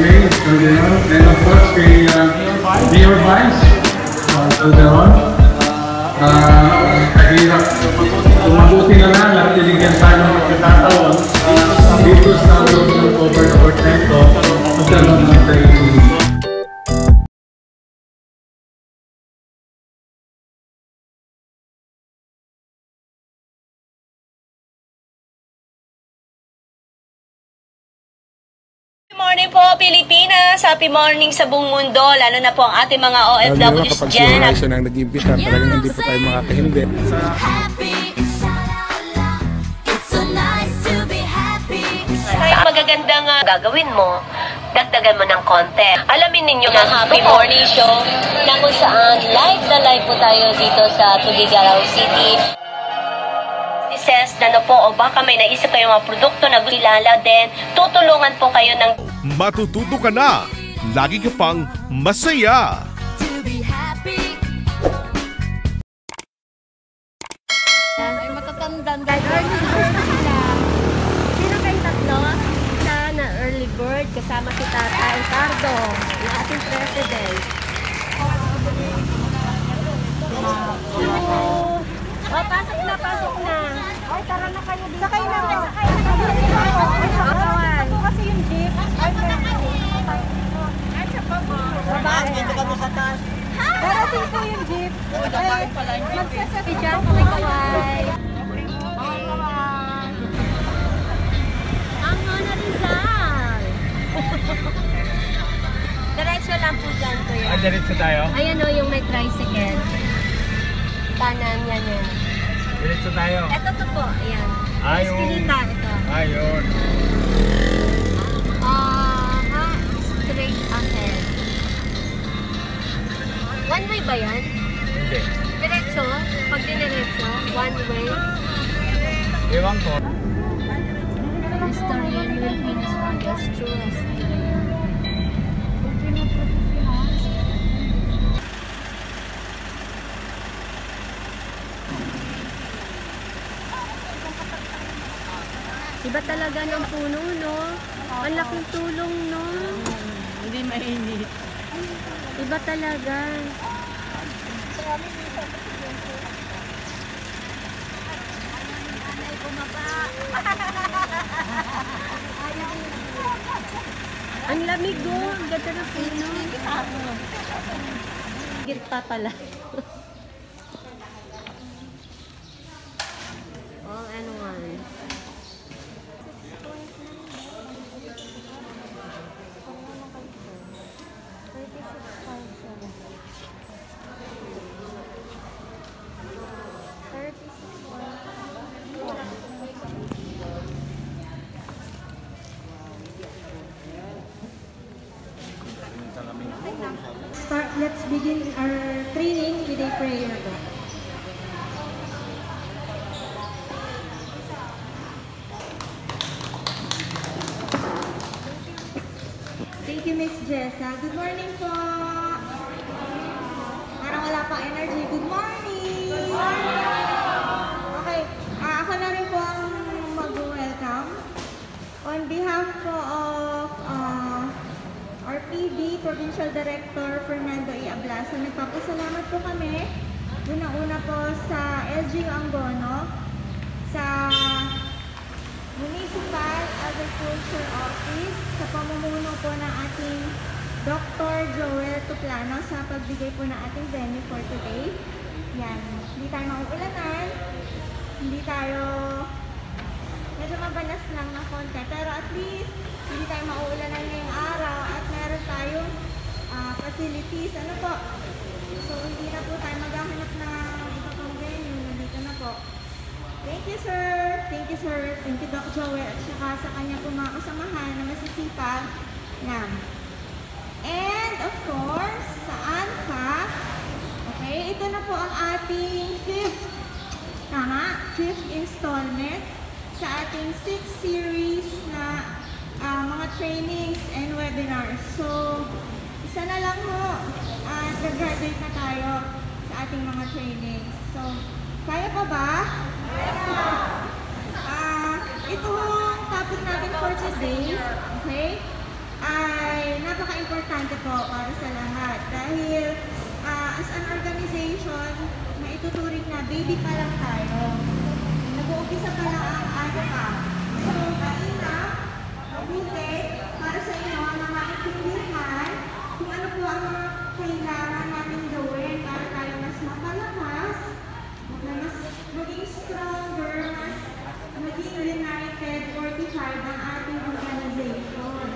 May Calderon, and of course kay Mayor Vice Calderon. Kahirap, mabuti na lang at tinigyan tayo ng pagkakataon dito sa October 4 na ito, magkaroon ng training. Morning po, Pilipinas! Happy morning sa buong mundo, lalo na po ang ating mga OFWs dyan. Kapag siya nang nag-imbita, talagang hindi po tayo makakahindi. Kaya magagandang gagawin mo, dagdagan mo ng konti. Alamin ninyo ang Happy Morning Show na kung saan live na live po tayo dito sa Tugigaraw City. Na po o baka may naisip kayong mga produkto na kilala din, tutulungan po kayo ng matututo ka na, lagi ka pang masaya. Ay matatandang guys, early bird sila. Sino kayong tatlo? Na early bird kasama si Tata Ricardo, yung ating president. Oh, pasok na, pasok na. Ay, tara na kayo dito. Sakay na, sakay na. Ay, ito kasi yung jeep. Ay, sa baba. Dito kami sa taas. Darating po yung jeep. Magsasabi dyan po kaway. Ang Mona Rizal. Diretso lang po dyan ko yan. Diretso tayo? Ayan o, yung may tricycle. Kanan yan yan. Diretso tayo. Ito to po, ayan. Ayun. Eskinita, ito. Ayun. Straight ahead. One way ba yan? Hindi. Diretso? Pag diniretso, one way. Ewan ko. Historian will finish on the truest. Iba talaga ng puno, no? Ang laking tulong, no? hindi mainit. Iba talaga. Ang lamig, oh. Ang ganda ng puno. Gilta pala. Oh, ano nga. Let's begin our training with a prayer. Thank you, Miss Jessa. Good morning po. Parang wala pang energy. Good morning. Good morning. Okay, ako na rin po ang mag-welcome. On behalf po of our PD, Provincial Director Fernando E. Ablasa, nagpapasalamat po kami una-una po sa LGU Angono, sa Municipal Agriculture Office, sa pamumuno po ng ating Dr. Joel Tuplano sa pagbigay po ng ating venue for today. Yan, hindi tayo mauulanan, hindi tayo, medyo mabanas lang na konti, pero at least hindi tayo mauulanan ngayong araw at meron tayong facilities. Ano po? So, hindi na po tayo maghahanap ng iba pang venue. Nandito na po. Thank you, sir. Thank you, sir. Thank you, Doc Joel. At saka sa kanya po mga kasamahan na masisipag. Yan. And, of course, sa ANFA, okay, ito na po ang ating fifth installment sa ating 6th series na mga trainings and webinars. So, isa na lang ho at graduate na tayo sa ating mga trainings. So, kaya pa ba? Ito ang topic natin for today, okay, ay po para sa lahat. Dahil as an organization, maituturing na baby pa lang tayo. Nag-uumpisa pa lang ang ano ka. So, mainam, mabuti para sa inyo na maintindihan kung ano po ang mga kailangan natin gawin para tayo mas mapalakas, na mas maging stronger, mas maging united, fortified ang ating organization.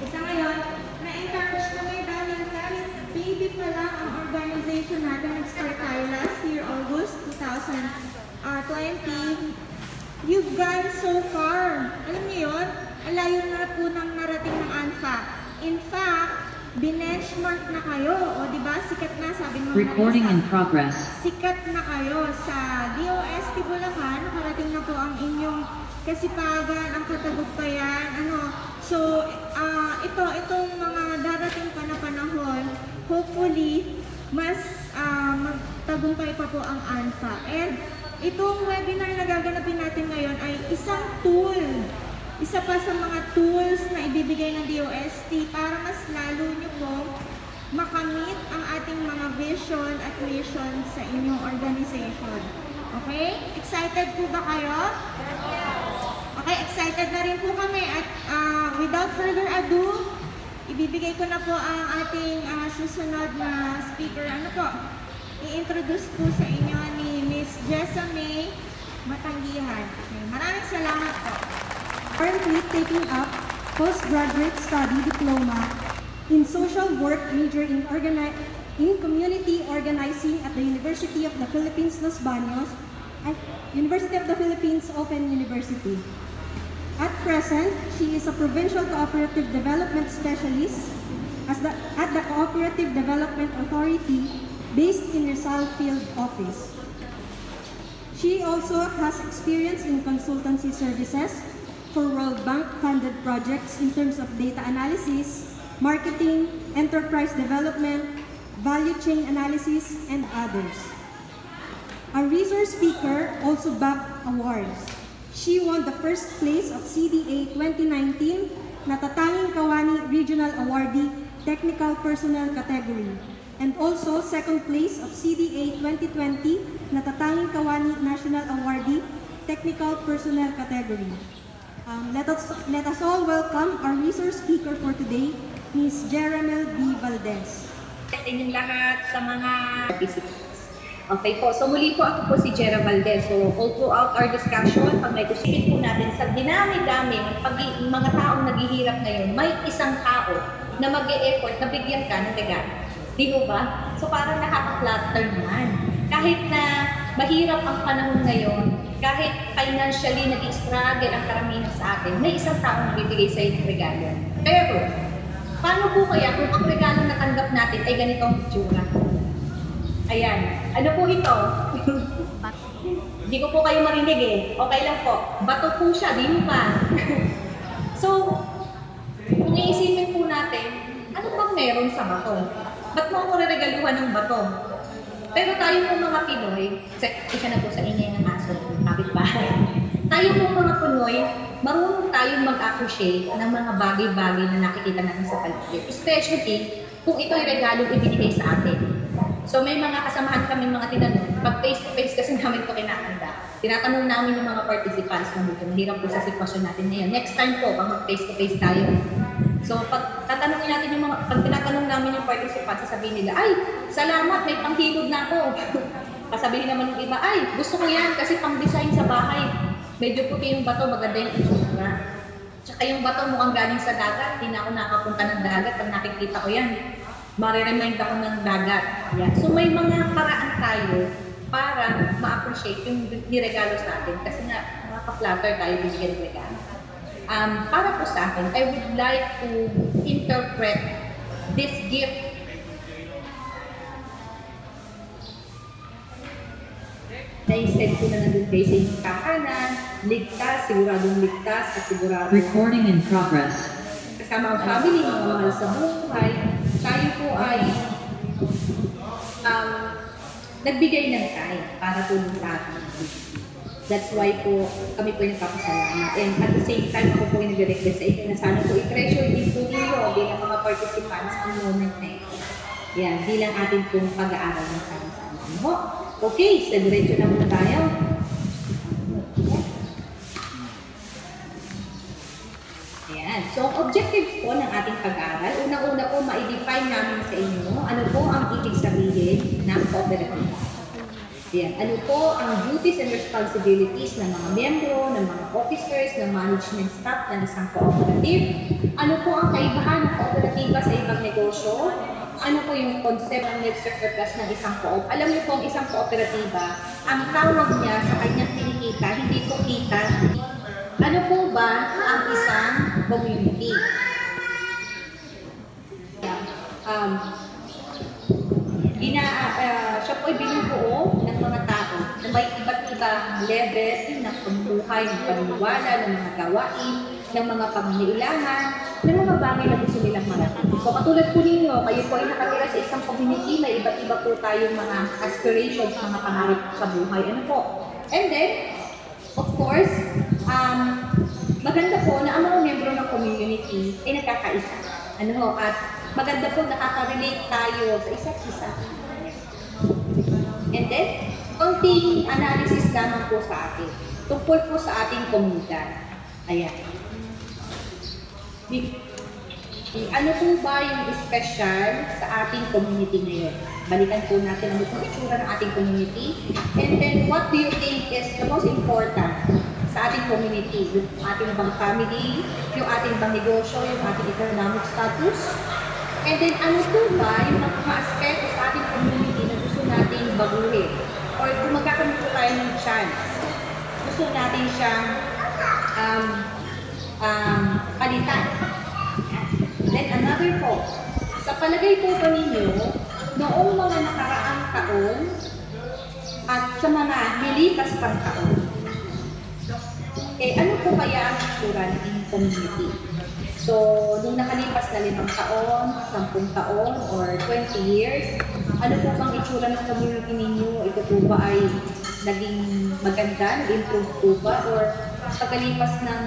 Sa ngayon, na-encourage kami dahil kahit baby pa lang ang organization natin, nag-start tayo last year, August 2020. You've gone so far. Alam niyo yun? Ang layo na po ng narating ng ANFA. In fact, binenchmark na kayo. O diba, sikat na, sabi mo Recording in progress. Sikat na kayo sa DOST Bulacan. Nakarating na po ang inyong kasipagan, ang katagumpayan. So, itong mga darating pa na panahon, hopefully, mas magtagumpay pa po ang ANFA. And itong webinar na gaganapin natin ngayon ay isang tool. Isa pa sa mga tools na ibibigay ng DOST para mas lalo nyo po makamit ang ating mga vision at mission sa inyong organization. Okay? Excited po ba kayo? Okay, excited na rin po kami. At without further ado, ibibigay ko na po ang ating susunod na speaker. I-introduce po sa inyo ni Miss Jessamay Matanggihan. Okay, maraming salamat po. Currently taking up postgraduate study diploma in social work, major in community organizing at the University of the Philippines, Los Baños, at University of the Philippines Open University. At present, she is a provincial cooperative development specialist at the Cooperative Development Authority based in Rizal Field Office. She also has experience in consultancy services for World Bank-funded projects in terms of data analysis, marketing, enterprise development, value chain analysis, and others. A resource speaker also bagged awards. She won the first place of CDA 2019 Natatanging Kawani Regional Awardee Technical Personnel category, and also second place of CDA 2020 Natatanging Kawani National Awardee Technical Personnel category. Let us all welcome our resource speaker for today, Ms. Jeramel B. Valdez. Inyong lahat sa mga participants. Okay po, so muli po ako po si Jera Valdez. So all throughout our discussion, pag may kusipin po natin sa dinami-dami, mga taong naghihirap ngayon, may isang tao na mag-e-effort na bigyan ka ng regalo. Di mo ba? So parang nakaka-flatter naman. Kahit na mahirap ang panahon ngayon, kahit financially nag-struggle ang karamihan sa atin, may isang taong nagbibigay sa iyo ng regalo. Pero, paano po kaya kung ang regalo na tanggap natin ay ganitong itsura? Ayan. Ano po ito? Hindi ko po kayo marinig eh. Okay lang po. Bato po siya, di mo ba? So, kung iisipin po natin, ano bang meron sa bato? Ba't mo ako reregaluhan ng bato? Pero tayo po mga Pinoy, isa na po sa ingay ng aso, kapitbahay. Tayo po mga Pinoy, marunong tayong mag-appreciate ng mga bagay-bagay na nakikita natin sa paligid. Especially kung ito ay regalong ibinigay sa atin. So may mga kasamahan kami mga tinanong, pag face-to-face kasi namin ito kinakanda. Tinatanong namin yung mga participants na dito, mahirap po sa sitwasyon natin ngayon. Next time po, pag mag-face-to-face tayo. So pag tatanungin natin yung mga, pag tinatanong namin yung participants, sasabihin nila, ay, salamat, may panghilod na ako. Sasabihin naman yung iba, ay, gusto ko yan kasi pang-design sa bahay. Medyo puti yung bato, maganda yung itsura. Tsaka yung bato mukhang galing sa dagat, hindi na ako nakapunta ng dagat, pag nakikita ko yan, mariremind ako ng dagat. Yan. So may mga paraan tayo para ma-appreciate yung niregalo sa atin kasi nga, makaka-flatter tayo bibigyan ng regalo. Para po sa akin, I would like to interpret this gift na i-set ko na nandun kayo sa inyong tahanan, ligtas, siguradong ligtas at siguradong Recording in progress. kasama ang family, mga mahal sa buhay, tayo po ay nagbigay ng time para tulong sa atin. That's why po kami po yung nagpapasalamat. And at the same time, ako po yung nag-request sa inyo na sana po i-treasure din po ninyo bilang mga participants ang moment na ito. Yan, bilang ating pong pag-aaral ng sama-sama. Okay, sa diretso na muna tayo. Ayan. So, ang objectives po ng ating pag-aaral, unang-una po, ma-define namin sa inyo ano po ang ibig sabihin ng cooperative. Ayan. Ano po ang duties and responsibilities ng mga miyembro, ng mga officers, ng management staff ng isang cooperative? Ano po ang kaibahan ng kooperatiba sa ibang negosyo? Ano po yung concept ng net surplus ng isang coop? Alam niyo po ang isang kooperatiba, ang tawag niya sa kanyang kinikita, hindi po kita. Ano po ba ang isang community? Siya po ay binubuo ng mga tao na may iba't ibang level ng pamumuhay, ng paniniwala, ng mga gawain, ng mga pangangailangan, ng mga bagay na gusto nilang marating. So katulad po ninyo, kayo po ay nakatira sa isang community, may iba't iba po tayong mga aspirations, mga pangarap sa buhay. Ano po? And then, of course, maganda po na ang mga miyembro ng community ay nagkakaisa. Ano, at maganda po nakaka-relate tayo sa isa't isa. And then, konting analysis lamang po sa atin. Tungkol po sa ating komunidad. Ayan. Ano po ba yung special sa ating community ngayon? Balikan po natin ano po itsura ng ating community. And then, what do you think is the most important sa ating community? Yung ating bang family, yung ating bang negosyo, yung ating economic status? And then, ano po ba yung mga aspeto sa ating community na gusto nating baguhin? Or kung magkakaroon po tayo ng chance, gusto natin siyang palitan. Then another po, sa palagay po ba ninyo, noong mga nakaraang taon at sa mga nilipas pang taon, ano po kaya ang itsura ng community? So, nung nakalipas na 5 taon, 10 taon, or 20 years, ano po bang itsura ng community ninyo? Ito po ba ay naging maganda, nag-improve po ba? Or pagkalipas ng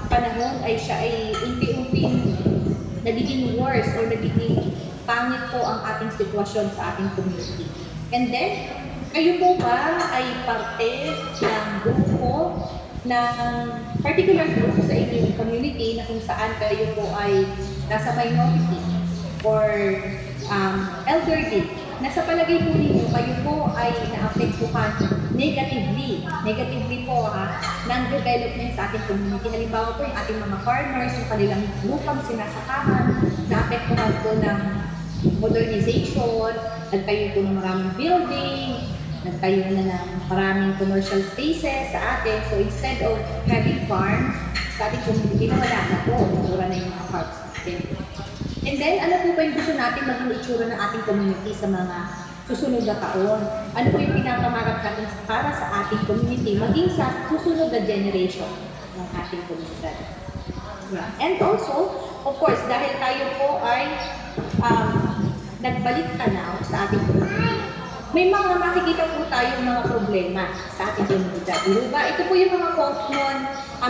panahon ay siya ay unti-unti nagiging worse or nagiging pangit po ang ating sitwasyon sa ating community. And then, kayo po ba ay parte ng grupo ng particular grupo sa inyong community na kung saan kayo po ay nasa minority or elderly, na sa palagay po ninyo, kayo po ay naapektuhan negatively po ng development sa ating community. Halimbawa po yung ating mga farmers, yung kanilang lupang sinasakahan, naapektuhan po ng modernization, nagtayo po ng maraming building, nagtayo na ng maraming commercial spaces sa atin. So instead of having farms, sa ating community na wala na po, natura na yung mga farms natin. And then, ano po ba yung gusto natin maging itsura ng ating community sa mga susunod na taon? Ano po yung pinapangarap natin para sa ating community, maging sa susunod na generation ng ating komunidad? Yeah. And also, of course, dahil tayo po ay nagbalik tanaw sa ating community, may mga makikita po tayong mga problema sa ating komunidad. Diba? Ito po yung mga common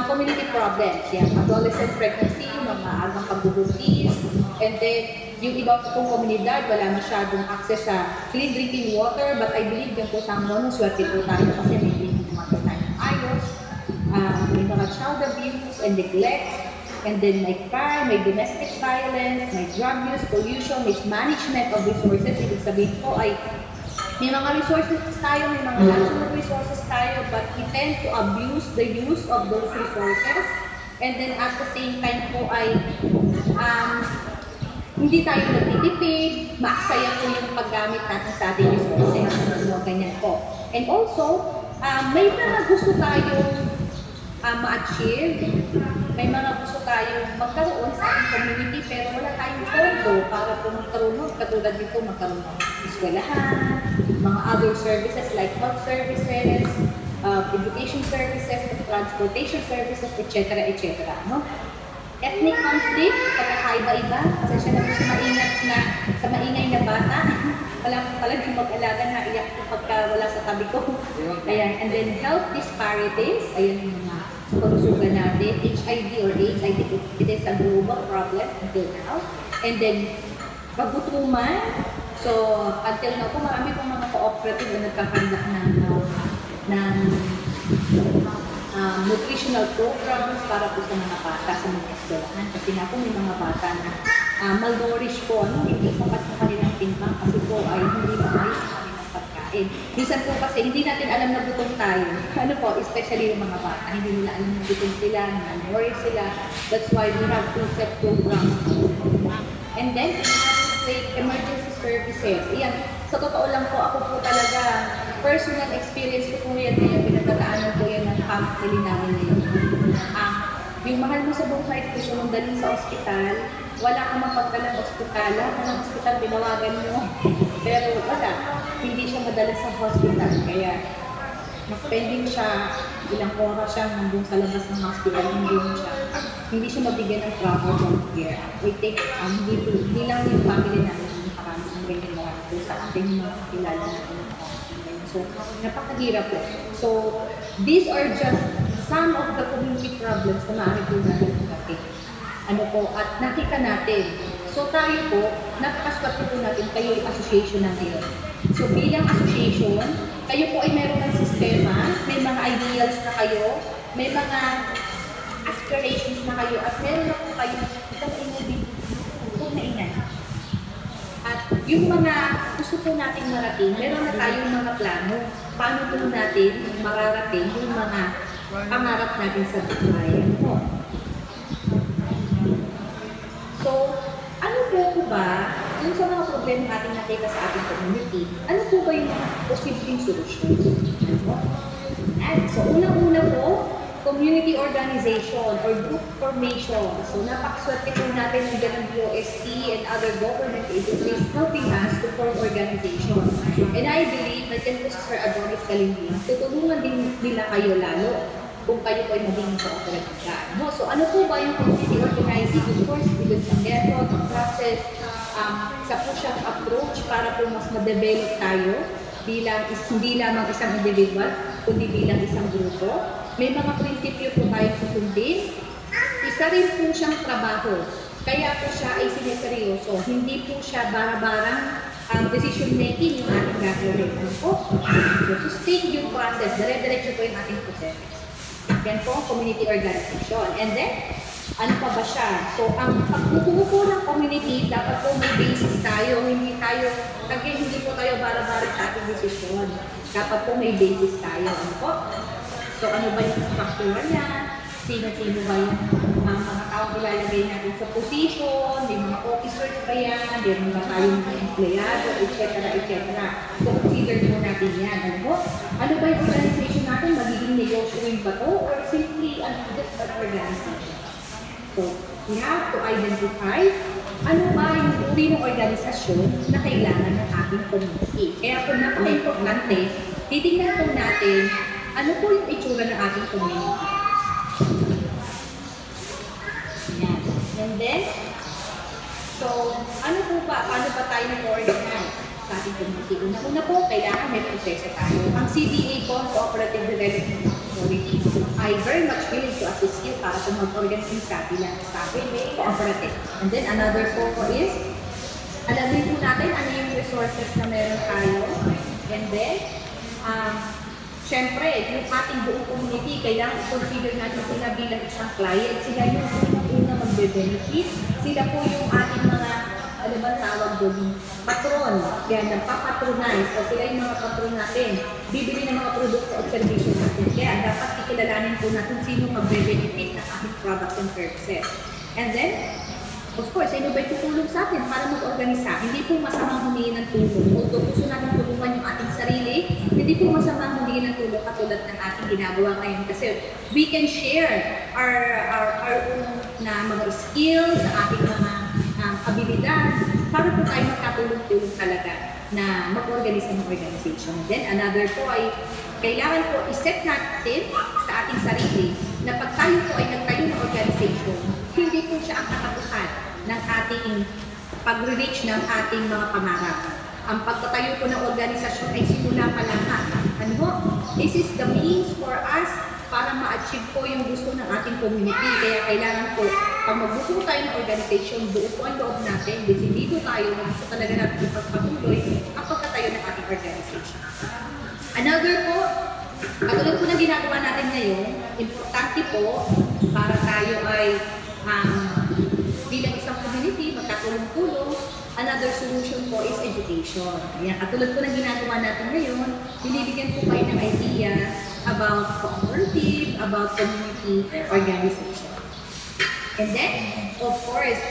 community problems. Yan, adolescent pregnancy, mga agang pagbubuntis, and then yung iba po pong komunidad, wala masyadong access sa clean drinking water, but I believe yan po sa mga swerte po tayo kasi may drinking water tayo ng ayos. May mga child abuse and neglect, and then may crime, may domestic violence, may drug use, pollution, mismanagement of resources. Ibig sabihin po ay may mga resources tayo, may mga natural resources tayo, but we tend to abuse the use of those resources. And then at the same time po ay hindi tayo nagtitipid, maaksaya po yung paggamit natin sa ating resources. So, ganyan po. And also, may mga gusto tayong ma-achieve, may mga gusto tayong magkaroon sa ating community, pero wala tayong pondo para po magkaroon, katulad dito magkaroon ng eskwelahan, mga other services like health services, education services, transportation services, etc. etc. No? Ethnic conflict, pagkakaiba-iba, kasi siya na po sa maingay na bata, wala po talagang mag-alaga na iyak po pagka wala sa tabi ko. Ayan. And then health disparities, ayan yung mga kalusugan natin. HIV or AIDS, I think it is a global problem until now. And then, kagutuman. So, until now po, marami pong mga cooperative na nagkakanda ng nutritional programs para po sa mga bata sa mga eskwelahan. Kasi nga po may mga bata na malnourished po, hindi sapat sa kanilang timbang kasi po ay hindi maayos sa kanilang pagkain. Minsan po kasi hindi natin alam na gutom tayo. Ano po, especially yung mga bata, hindi nila alam na gutom sila, malnourished sila. That's why we have to set programs. And then, emergency services. Iyan, sa totoo lang po, ako po talaga, personal experience ko po yan ngayon, pinagdadaanan ko yan ng family namin ngayon. Yung mahal mo sa buhay, gusto mong dalhin sa ospital, wala ka mapagdalang ospital, ng ospital binawagan mo, pero wala, hindi siya madala sa hospital, kaya mag-pending siya, ilang oras siya nandun sa labas ng hospital, hindi siya mabigyan ng proper health care. We take, hindi lang yung family namin nakarami ang ganyan mga sa ating mga kilala natin. So, napakahirap po. So, these are just some of the community problems na maaari po natin natin. Ano po, at nakita natin. So, tayo po, napakaswerte po natin, kayo yung association natin. So, bilang association, kayo po ay meron ng sistema, may mga ideals na kayo, may mga aspirations na kayo, at meron na po kayo isang ingay. At yung mga gusto po natin marating, meron na tayong mga plano, paano po natin mararating yung mga pangarap natin sa buhay. So, ano po ba, yung sa mga problema natin nakita sa ating community, ano po ba yung posibleng solusyon? So, unang-una po, community organization or group formation. So, napakaswerte po natin ng DOST and other government agencies helping us to form organization. And I believe na dyan po si Sir Adonis Kalindian, tutulungan din nila kayo lalo kung kayo po ay maging cooperative ka. No? So, ano po ba yung community organizing? Of course, with the method, the process, sa po siyang approach para po mas ma-develop tayo bilang hindi lamang isang individual, kundi bilang isang grupo. May mga prinsipyo po tayong susundin. Isa rin po siyang trabaho. Kaya po siya ay siniseryoso. Hindi po siya bara-barang decision making yung ating gagawin. So, sustain yung process. Dire-diretso po yung ating process. Yan po ang community organization. And then, ano pa ba siya? So, ang pagkukuha po ng community, dapat po may basis tayo. Hindi po tayo bara-barang sa ating desisyon. Dapat po may basis tayo. Ano po? So, ano ba yung structure niya? Sino-sino ba yung mga tao ilalagay natin sa position? May mga officers ba yan? Meron ba tayong mga empleyado, etc. etc. So, consider mo natin yan. Ano ba yung organization natin? Magiging negotiating ba to? Or simply just an organization? So, we have to identify ano ba yung uri ng organisasyon na kailangan ng ating community. Kaya po napaka-importante, titingnan po natin ano po yung itsura ng ating community. Yan. And then, so, ano po ba? Paano ba tayo nag-organize sa ating community? Una po, kailangan may proseso tayo. Ang CDA po, Cooperative Development Authority, ay very much willing to assist you para po mag-organize sa bilang cooperative. And then, another po is, alamin po natin ano yung resources na meron tayo. And then, siyempre, yung ating buong community, kailangan consider natin sila bilang isang client. Sila yung unang magbe-benefit. Sila po yung ating mga, ano ba tawag doon, patron. Kaya nagpapatronize. So sila yung mga patron natin. Bibili ng mga produkto at servisyo natin. Kaya dapat ikilalanin po natin sino magbe-benefit ng ating products and services. And then, of course, sino ba tutulong sa atin para mag-organisa? Hindi po masamang humingi ng tulong. Although gusto natin tulungan yung ating sarili, hindi po masamang humingi ng tulong katulad ng ating ginagawa ngayon. Kasi we can share our own na mga skills, ating mga abilidad, para po tayo magkatulong-tulong talaga na mag-organisa ng organization. Then another po ay kailangan po iset natin sa ating sarili na pag tayo po ay nagtayo ng organization, hindi po siya ang katapusan ng ating pag-reach ng ating mga pangarap. Ang pagtatayo po ng organisasyon ay simula pa lamang. Ano? This is the means for us para ma-achieve po yung gusto ng ating community. Kaya kailangan po, pag magbuo tayo ng organization, buo po ang loob natin, decidido tayo na gusto talaga natin ipagpatuloy ang pagkatayo ng ating organization. Another po, katulad po na ginagawa natin ngayon, importante po para tayo ay bilang isang community, magkatulong-tulong. Another solution po is education. Ayan, katulad po ng ginagawa natin ngayon, binibigyan po kayo ng idea about cooperative, about community organization. And then, of course,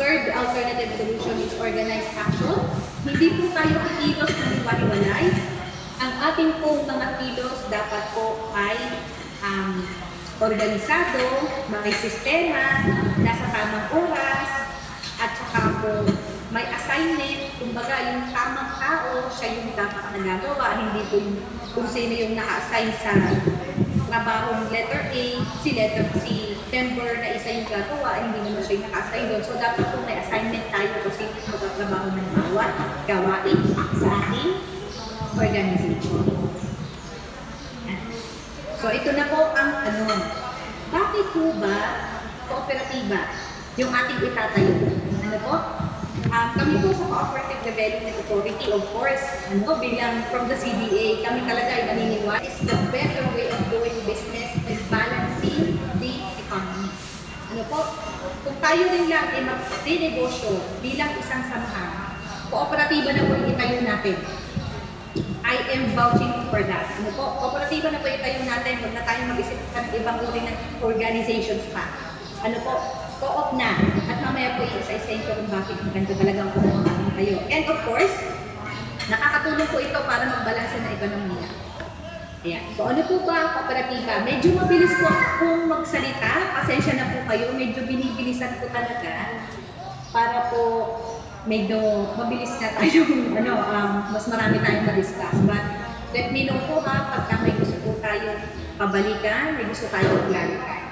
third alternative solution is organized action. Hindi po tayo kilos na iwalay. Ang ating pong mga kilos dapat po ay organisado, may sistema, nasa tamang oras, at saka po may assignment, kumbaga yung tamang tao, siya yung dapat nagagawa, hindi po yung kung sino yung naka-assign sa trabahong letter A, si member na isa yung gagawa, hindi naman siya yung naka-assign doon. So dapat po may assignment tayo kung sino yung magtatrabaho ng bawat gawain sa ating organization. So ito na po ang bakit po ba kooperatiba yung ating itatayo? Ano po? Kami po sa Cooperative Development Authority, of course, bilang from the CDA, kami talaga ay naniniwala is the better way of doing business and balancing the economy. Ano po? Kung tayo rin lang ay mag-renegosyo bilang isang samahan, kooperatiba na po yung itayo natin. I am vouching for that. Ano po? Kooperatiba na po itayo natin, huwag na tayo mag-isip ng ibang uri ng organizations pa. Ano po? Co-op na. At mamaya po isa-isayin ko kung bakit maganda talagang kumuha kayo. And of course, nakakatulong po ito para magbalanse ng ekonomiya. Ayan. So ano po ba ang kooperatiba? Medyo mabilis po kung magsalita. Pasensya na po kayo. Medyo binibilisan po talaga para po medyo mabilis na tayo, mas marami tayong ma-discuss. But let me know po pagka may gusto po tayo pabalikan, may gusto tayo clarify.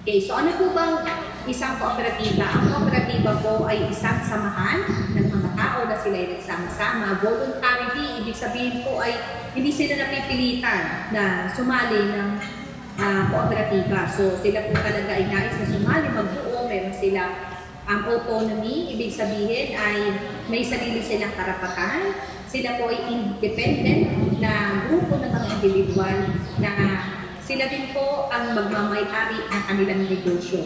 Okay, so ano po bang isang kooperatiba? Ang kooperatiba po ay isang samahan ng mga tao na sila ay nagsama-sama. Voluntarily, ibig sabihin po ay hindi sila napipilitan na sumali ng kooperatiba. So sila po talaga ay nais na sumali, magbuo, meron silang autonomy, ibig sabihin ay may sarili silang karapatan. Sila po ay independent na grupo ng mga individual na sila din po ang magmamay-ari ng kanilang negosyo.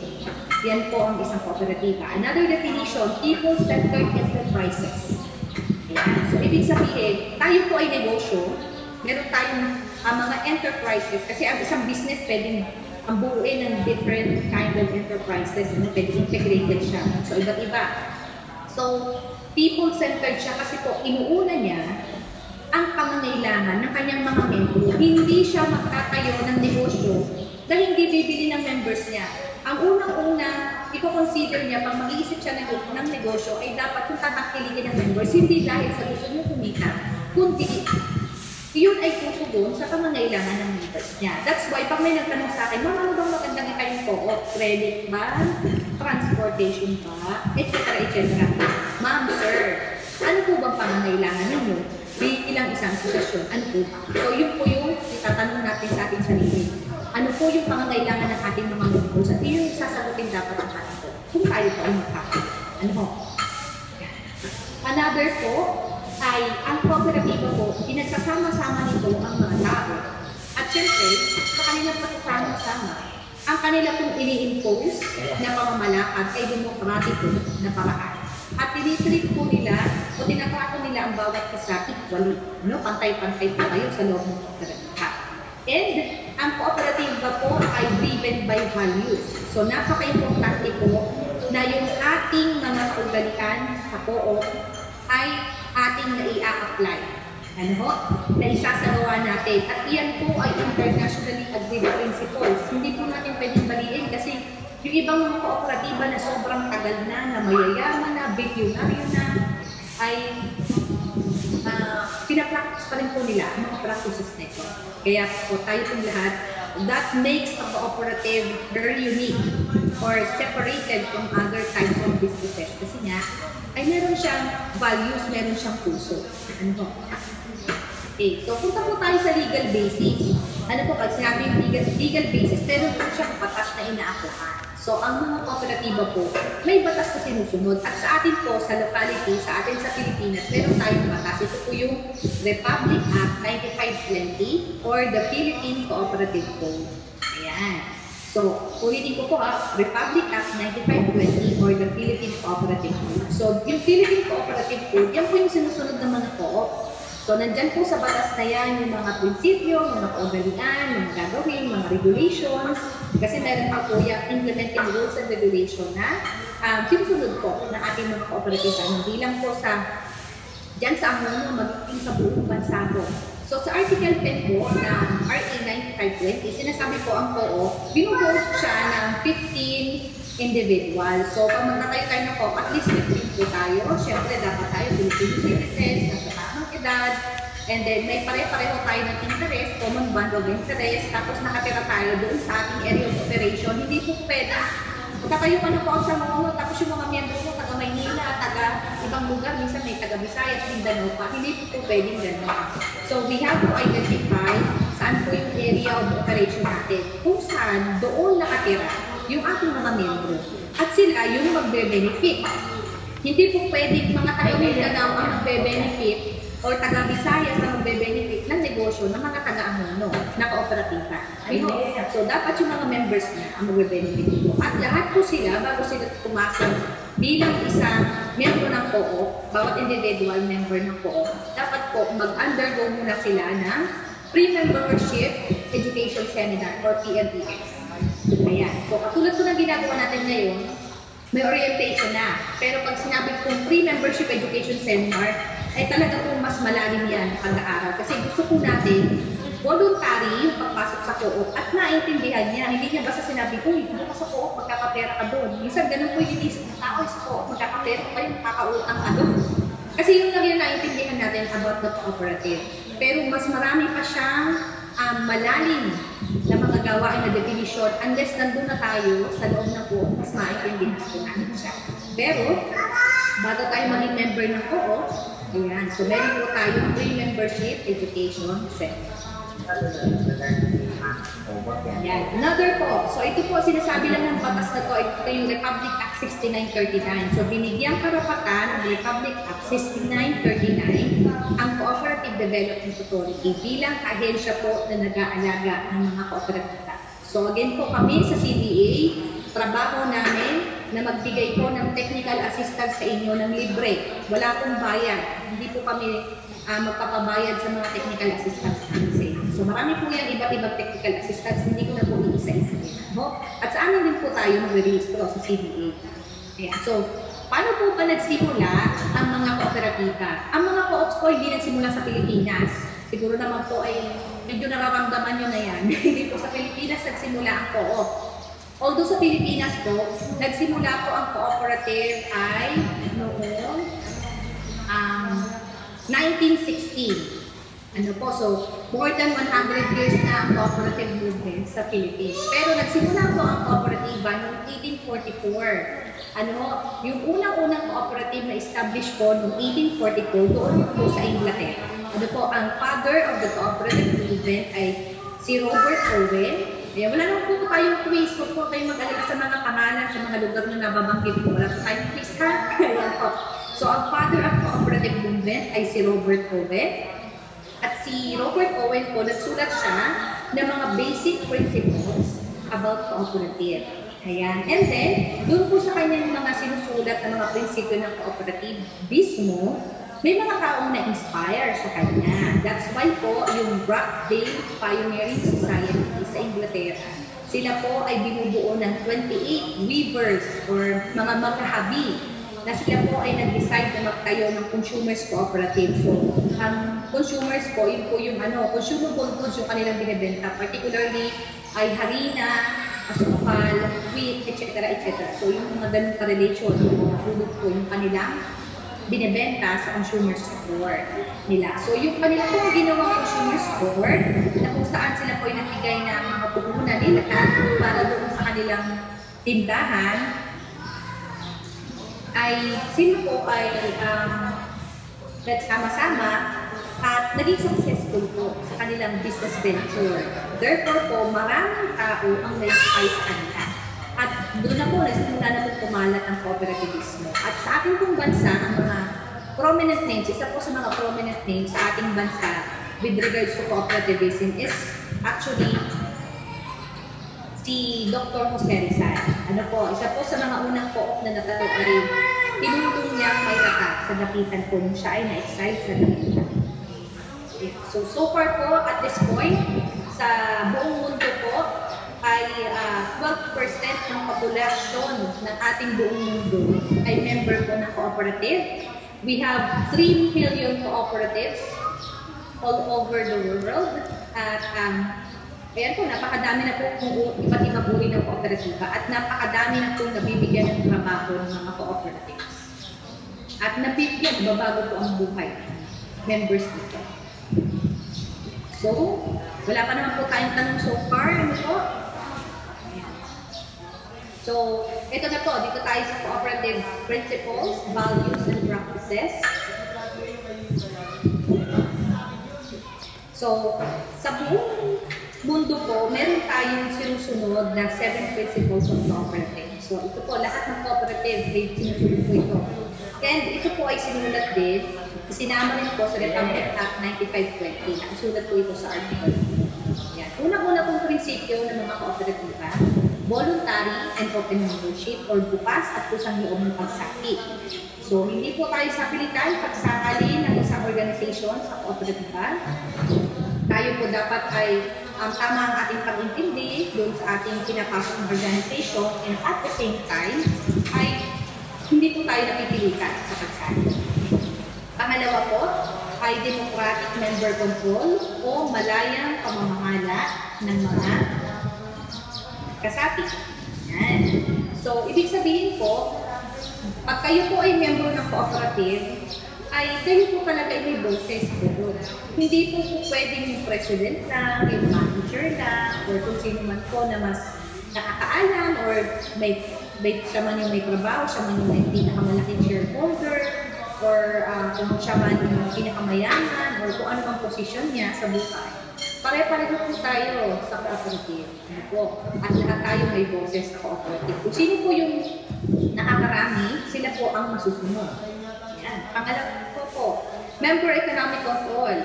Yan po ang isang kooperatiba. Another definition, people-centered enterprises. So, ibig sabihin, tayo po ay negosyo, meron tayong mga enterprises, kasi ang isang business pwedeng ang buuin ng different kind of enterprises, pwedeng integrated siya. So, iba't iba. So, people-centered siya kasi po inuuna niya ang pangangailangan ng kanyang mga membro. Hindi siya magtatayo ng negosyo na hindi bibili ng members niya. Ang unang-una, i-consider niya pag mag-iisip siya ng negosyo ay dapat kung tatangkilikin ng members, hindi dahil sa gusto niya kumita, kundi yun ay tutugon sa pangangailangan ng members niya. That's why pag may nagtanong sa akin, ano bang magandang itayin po? Credit ba? Transportation ba? Etc. etc. Ma'am, sir, ano po bang pangangailangan ninyo? Bilang isang sitwasyon, ano po? So yun po yung itatanong natin sa ating sarili. Ano po yung pangangailangan ng ating mga members? At yun yung sasagutin dapat ang ating po. Kung tayo po ay magkakaroon. Ano po? Another po, ay ang kooperatiba po, pinagsasama-sama nito ang mga tao. At siyempre, sa kanilang pagsasama-sama, ang kanila pong ini-impose na pamamalakad ay demokratiko na paraan. At tinitreat po nila o tinatrato nila ang bawat isa equally. Pantay-pantay po kayo sa loob ng kooperatiba. And ang kooperatiba po ay driven by values. So napaka-importante po na yung ating mga kaugalian sa co-op ay ating na-i-apply. Na isasagawa natin. At iyan po ay internationally agreed principles. Hindi po natin pwedeng baliin kasi yung ibang mga kooperatiba na sobrang tagal na mayayaman na, bilyonaryo na, ay pinapractice pa rin po nila ang mga practices na ito. Kaya po tayo pong lahat, that makes a cooperative very unique or separated from other types of businesses. Kasi nga, ay meron siyang values, meron siyang puso. Okay, so punta po tayo sa legal basis. ano po, pag sinabi yung legal basis, pero po siyang batas na inaakuhan. So, ang mga kooperatiba po, may batas na sinusunod. At sa atin po, sa locality, sa atin sa Pilipinas, meron tayong batas. Ito po yung Republic Act 9520 or the Philippine Cooperative Code. Ayan. So, ulitin ko po Republic Act 9520 or the Philippine Cooperative Code. So, yung Philippine Cooperative Code, yan po yung sinusunod ng mga co-op. So, nandyan po sa batas na yan yung mga prinsipyo, mga kaugalian, mga gagawin, mga regulations. Kasi meron pa po yung implementing rules and regulation na sinusunod po ng ating mga kooperatiba. Hindi lang po sa dyan sa amuno, magiging sa buong bansa po. So, sa Article 10 po na RA 9520, sinasabi po ang co-op, binubuo siya ng 15 individual. So, pag magkakayo na po, at least 15 po tayo. Siyempre, dapat tayo Filipino citizens, nasa tamang edad, and then may pare-pareho tayo ng interest, common bond of interest, tapos nakatira tayo doon sa ating area of operation. Hindi po pwede. Magkakayo ka na po sa mga tapos yung mga miyembro mo, taga Maynila, taga ibang lugar, minsan may taga Visayas, Mindanao pa. Hindi po pwedeng gano'n. So, we have to identify saan po yung area of operation natin. Kung saan, doon nakatira yung ating mga miyembro. At sila yung magbe-benefit. Hindi po pwedeng mga taga-Mindanao ang magbe-benefit o taga-Visayas ang magbe-benefit ng negosyo ng mga taga-Amuno na kooperatiba. So, dapat yung mga members na ang magbe-benefit po. At lahat po sila, bago sila pumasok bilang isang miyembro ng co-op, bawat individual member ng co-op, dapat po mag-undergo muna sila ng pre-membership education seminar or PMES. Ayan. So, katulad po ng ginagawa natin ngayon, may orientation na. Pero pag sinabi kong pre-membership education seminar, ay talaga po mas malalim yan pag-aaral. Kasi gusto po natin voluntary yung pagpasok sa co-op at naintindihan niya. Hindi niya basta sinabi, uy, hindi ka sa co-op, magkakapera ka doon. Minsan ganun po yung isip ng tao sa co-op, magkakapera ka yung kakautang ka doon. Kasi yung lang yung naintindihan natin about the cooperative. Pero mas marami pa siyang malalim na mga gawain na definition unless nandun na tayo sa loob ng co-op, mas maintindihan po natin siya. Pero, bago tayo maging member ng co-op, ayan, so meron po tayong pre-membership education seminar. Yan. Another po. So ito po, sinasabi lang ng batas na to, ito yung Republic Act 6939. So binigyang karapatan ng Republic Act 6939 ang Cooperative Development Authority bilang ahensya po na nag-aalaga ng mga kooperatiba. So again po kami sa CDA, trabaho namin na magbigay po ng technical assistance sa inyo ng libre. Wala pong bayad. Hindi po kami magpapabayad sa mga technical assistance namin sa inyo. So marami po yan iba't ibang technical assistance, hindi ko na po iisa-isa. No? At sa amin din po tayo mag-release sa CDA. Ayan. So, paano po ba nagsimula ang mga kooperatiba? Ang mga co-ops po hindi nagsimula sa Pilipinas. Siguro naman po ay medyo nararamdaman nyo na yan. Hindi po sa Pilipinas nagsimula ang co-op. Although sa Pilipinas po, nagsimula po ang cooperative ay noong 1916. Ano po, so more than 100 years na ang cooperative movement sa Philippines. Pero nagsimula po ang kooperatiba noong 1844. Ano, yung unang-unang cooperative na established po noong 1842 doon po sa Inglaterra. Ano po, ang father of the cooperative movement ay si Robert Owen. Ayan, wala naman po tayong quiz. Huwag po kayong mag-alala sa mga pangalan, sa mga lugar na nababanggit po. Wala po tayong quiz, ha? Ayan po. So, ang father of cooperative movement ay si Robert Owen. At si Robert Owen po, nagsulat siya ng mga basic principles about cooperative. Ayan. And then, doon po sa kanyang mga sinusulat ng mga prinsipyo ng cooperativismo, may mga taong na-inspire sa kanya. That's why po, yung Rockdale Pioneering Society sa Inglaterra, sila po ay binubuo ng 28 weavers or mga magkahabi na sila po ay nag-decide na magtayo ng consumers cooperative. So, ang consumers po, yun po yung consumable goods yung kanilang binibenta. Particularly ay harina, asukal, wheat, etc. etc. So, yung mga ganun ka-relation, yung mga product po yung kanilang binibenta sa consumer store nila. So, yung kanila po ginawang consumer store, na kung saan sila po ay nagbigay ng mga puhunan nila para doon sa kanilang tindahan, ay sila po ay nagsama-sama at naging successful po sa kanilang business venture. Therefore po, maraming tao ang nag-fight kanila. At doon na po, nagsimula na po kumalat ang cooperativismo. At sa ating pong bansa, ang mga prominent names, isa po sa mga prominent names sa ating bansa with regards to cooperativism is actually si Dr. Jose Rizal. Ano po, isa po sa mga unang po na natalo ay tinutong niya may rata sa dapitan po nung siya ay na-excite sa dapitan. So far po, at this point, sa buong mundo po, ay 12% ng populasyon ng ating buong mundo ay member po ng cooperative. We have 3 million cooperatives all over the world. At ayan po, napakadami na po kung iba't ibang uri ng kooperatiba at napakadami na po nabibigyan ng trabaho ng mga cooperatives. At nabibigyan, babago po ang buhay members dito. So, wala pa naman po tayong tanong so far. Ano po? So, ito na po. Dito tayo sa cooperative principles, values, and practices. So, sa buong mundo po, meron tayong sinusunod na 7 principles of cooperative. So, ito po, lahat ng cooperative, sinusunod po ito. And ito po ay sinulat din, sinama rin po sa Republic Act 9520. Nakasulat po ito sa article. Yan. Una-una pong prinsipyo ng mga kooperatiba, voluntary and open membership or bukas at kusang loob ng pagsaki. So, hindi po tayo sa pilitan pagsakali ng isang organisasyon sa kooperatiba. Tayo po dapat ay tama ang ating pag-intindi doon sa ating pinapasok ng organisasyon and at the same time ay hindi po tayo napipilitan sa pagsali. Pangalawa po ay democratic member control o malayang pamamahala ng mga kasapi. Yan. So, ibig sabihin po, pag kayo po ay member ng cooperative, ay kayo po talaga ay may boses po. Hindi po pwedeng yung president lang, yung manager lang, or kung sino man po na mas nakakaalam, or siya man yung may trabaho, siya man yung may pinakamalaking shareholder, or kung siya man yung pinakamayaman, or kung ano ang posisyon niya sa buhay. Pare-pareho po tayo sa cooperative. Ano po? At lahat tayo may boses sa cooperative. Kung sino po yung nakakarami, sila po ang masusunod. Yan. Pangalawa po, member economic control.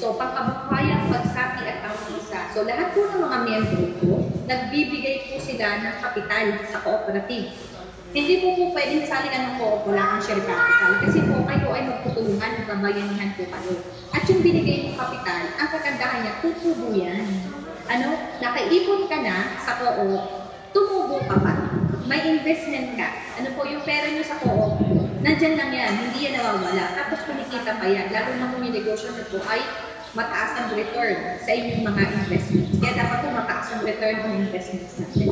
So, pangkabuhayang pagsaki at pangkisa. So, lahat po ng mga member po, nagbibigay po sila ng kapital sa cooperative. Hindi po pwedeng salingan ng co-op, wala kang share capital. Kasi po kayo ay magtutulungan, magbabayanihan po kayo. At yung binigay mong kapital, ang kagandahan niya, tutubo yan. Ano? Nakaipon ka na sa co-op, tumubo ka pa. May investment ka. Ano po, yung pera niyo sa co-op, nandyan lang yan, hindi yan nawawala. Tapos kumikita pa yan. Lalo na kung yung negosyo nyo po ay mataas ang return sa inyong mga investments. Kaya dapat po mataas ang return ng investments natin.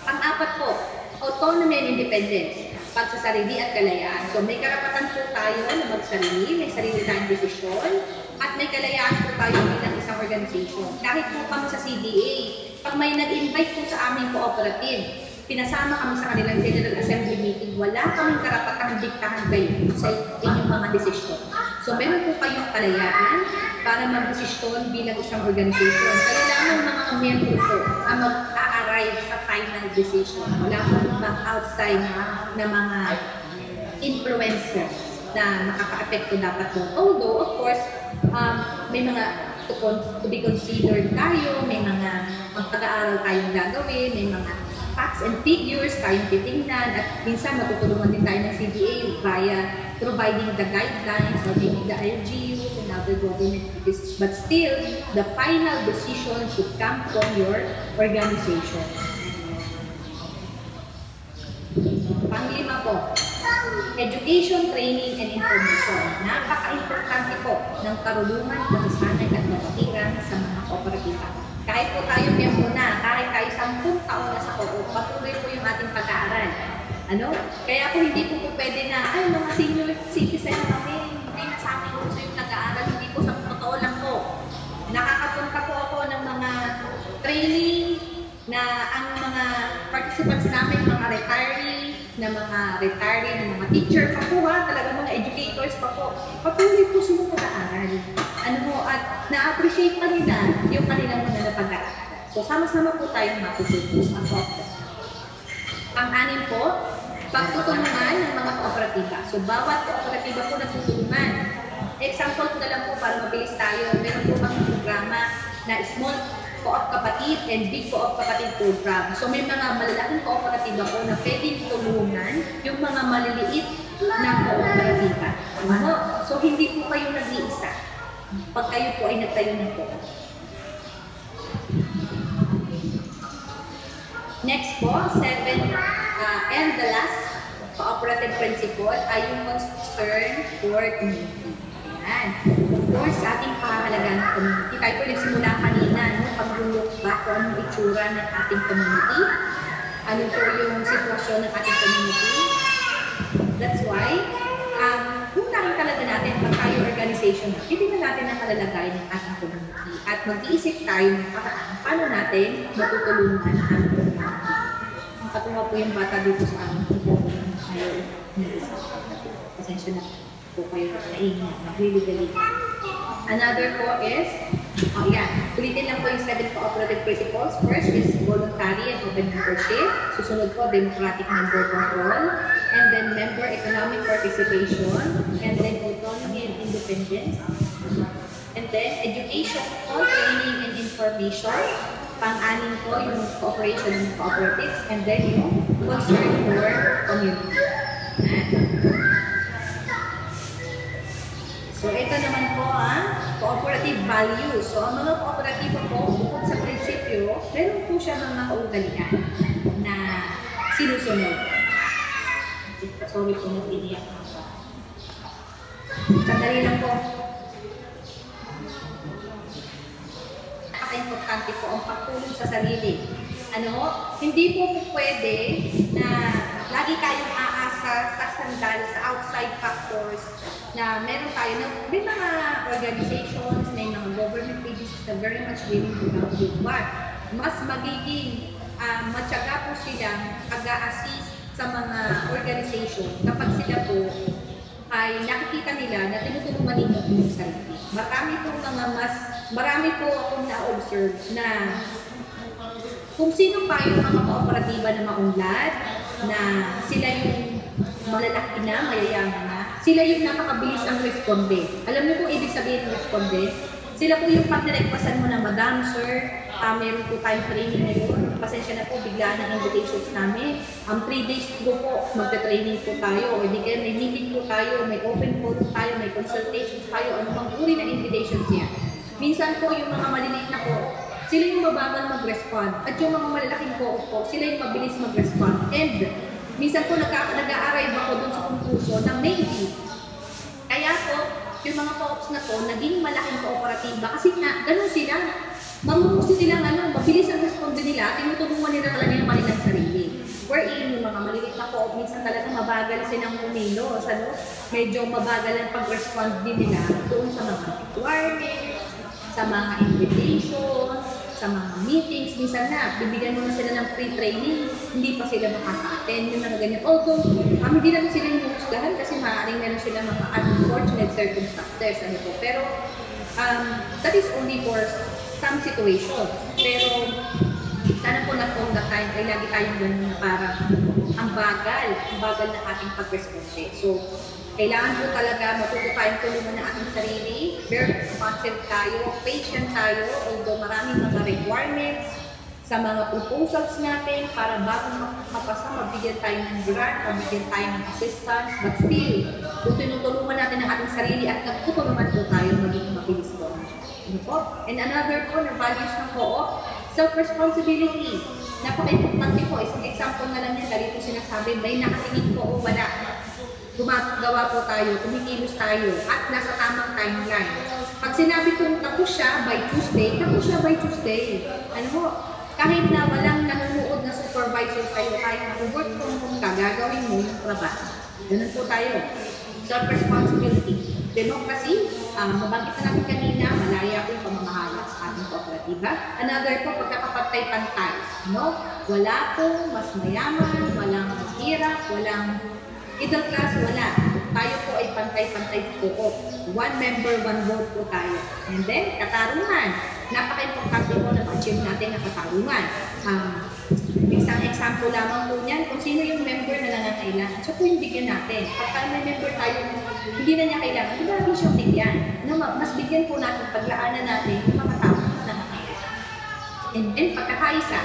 Pang-apat po, autonomy and independence, pagsasarili at kalayaan. So may karapatan po tayo na magsarili, may sarili tayong desisyon, at may kalayaan po tayo bilang isang organisation. Kahit po kami sa CDA, pag may nag-invite po sa aming cooperative, pinasama kami sa kanilang General Assembly meeting, wala kaming karapatang diktahan kayo sa inyong mga desisyon. So meron po kayong kalayaan para mag-desisyon bilang isang organisation. Kailangan mga miyembro po ang mag-a-arrive sa final decision. Wala po ibang outside na mga influencers na nakaka-apekto dapat po. Although, of course, may mga to be considered tayo, may mga magpag-aaral tayong gagawin, may mga facts and figures tayong titingnan, at minsan matutulungan din tayo ng CDA via providing the guidelines or maybe the LGU and other government pieces. But still, the final decision should come from your organization. Panglima po, education, training, and information. Napaka-importante po ng karunungan, kasasanay at kapatiran sa mga kooperatiba. Kahit po tayo miyembro na, kahit tayo 10 taon na sa co-op, patuloy po yung ating pag-aaral. Ano? Kaya po hindi po pwede na, ay mga senior citizen na kami, hindi na sa amin po yung nag-aaral, hindi po sa totoo lang po. Nakakapunta po ako ng mga training na ang mga participants namin, mga retiree, na mga retiree, na mga teacher pa po ha, talaga mga educators pa po. Patuloy po sila mag-aaral. At na-appreciate pa nila yung kanilang mga napag-aaral. So, sama-sama po tayong matututos ang software. Pang-anim po, pagtutulungan ng mga kooperatiba. So, bawat kooperatiba po natutulungan. Example ko na lang po para mabilis tayo. Meron po kami programa na small co-op kapatid and big co-op kapatid program. So, may mga malalaking kooperatiba po na pwedeng tulungan yung mga maliliit na kooperatiba. So, hindi po kayo nag-iisa pag kayo po ay nagtayo ng co-op. Next po, 7, and the last cooperative principle ay yung concern for community. Ayan. Of course, ating pangangalagaan ng community. Tayo po nagsimula kanina, no? Pag-look back kung anong itsura ng ating community. Ano po yung sitwasyon ng ating community. That's why, unahin talaga natin pag tayo organization, titignan natin ang kalalagay ng ating community. At mag-iisip tayo ng paano natin matutulungan ang ating community. Katuwa po yung bata dito sa amin. Pasensya na po kayo sa ingay. Magliligalig. Another po is, ulitin lang po yung 7 cooperative principles. First is voluntary and open membership. Susunod po, democratic member control. And then member economic participation. And then autonomy and independence. And then education, training and information. Pang-anim po yung cooperation ng cooperatives, and then yung concern for community. So, ito naman po ang cooperative values. So, ang mga kooperatiba po, bukod sa prinsipyo, meron po siya mga kaugalian na sinusunod. Sorry po, nag-iniyak na po. Sandali lang po. Importante po ang pagtulong sa sarili. Hindi po pwede na lagi kayong aasa sa sandal sa outside factors na meron tayo na may mga organizations, may mga government agencies na very much willing to help you. But mas magiging matyaga po silang pag-a-assist sa mga organization kapag sila po ay nakikita nila na tinutulungan ninyo yung sarili. Marami po akong na-observe na kung sino pa yung mga kooperatiba na maunlad, na sila yung malalaki na, mayayaman na, sila yung napakabilis ang responde. Alam niyo kung ibig sabihin ng responde? Sila po yung pag nirequestan mo na, Madam, Sir, meron po tayong training ngayon. Pasensya na po, bigla ng invitations namin. 3 days ago po, magta-training po tayo. O di kaya may meeting po tayo, may open call po tayo, may consultations tayo, anumang uri ng invitations yan. Minsan po, yung mga maliliit na po, sila yung mabagal mag-respond. At yung mga malalaking po, sila yung mabilis mag-respond. And minsan po, nag-a-arrive ako dun sa conclusion na maybe. Kaya po, yung mga co-ops na po, naging malaking kooperatiba. Kasi nga, ganun sila. Mamuhusin nilang mabilis ang responde nila, tinutulungan nila talaga yung kanilang sarili. Wherein yung mga maliliit na co-op, minsan talaga mabagal silang kumilos. Medyo mabagal ang pag-respond din nila doon sa mga requirements, sa mga invitations, sa mga meetings. Minsan na, bibigyan mo na sila ng free training, hindi pa sila makaka-attend, yung mga ganyan. Although, hindi naman sila yung husgahan kasi maaaring meron sila mga unfortunate circumstances. Pero, that is only for some situations. Pero, sana po na po that time ay lagi tayong ganun na parang ang bagal na ating pag-responde. So, kailangan po talaga matuto tayong tulungan ng ating sarili, very responsive tayo, patient tayo, although maraming mga requirements sa mga proposals natin para bago mapasa, mabigyan tayo ng grant, mabigyan tayo ng assistance, but still, kung tinutulungan natin ang ating sarili at nagtutulungan po tayo, magiging mabilis po. And another po na values ng co-op, self-responsibility. Napaka-importante po, isang example na lang yan, dahil po sinasabi, may nakatingin po o wala. Gumagawa po tayo, kumikilos tayo, at nasa tamang timeline. Pag sinabi kong tapos siya by Tuesday, tapos siya by Tuesday. Kahit na walang nanonood na supervisor kayo, kahit na-work from home ka, gagawin mo yung trabaho. Ganun po tayo. Self-responsibility. democracy, mabanggit na natin kanina, malaya po yung pamamahala sa ating kooperatiba. Another po, pagkakapantay-pantay. No? Wala po mas mayaman, walang hirap, walang middle class, wala. Tayo po ay pantay-pantay po. One member, one vote po tayo. And then, katarungan. Napaka-importante po na ma-achieve natin ang katarungan. Isang example lamang po niyan, kung sino yung member na nangangailangan, siya po yung bigyan natin. Pagka may member tayo, hindi na niya kailangan, hindi natin siyang bigyan. Mas bigyan po natin, paglaanan natin yung mga tao na nangangailangan. And then, pagkakaisa,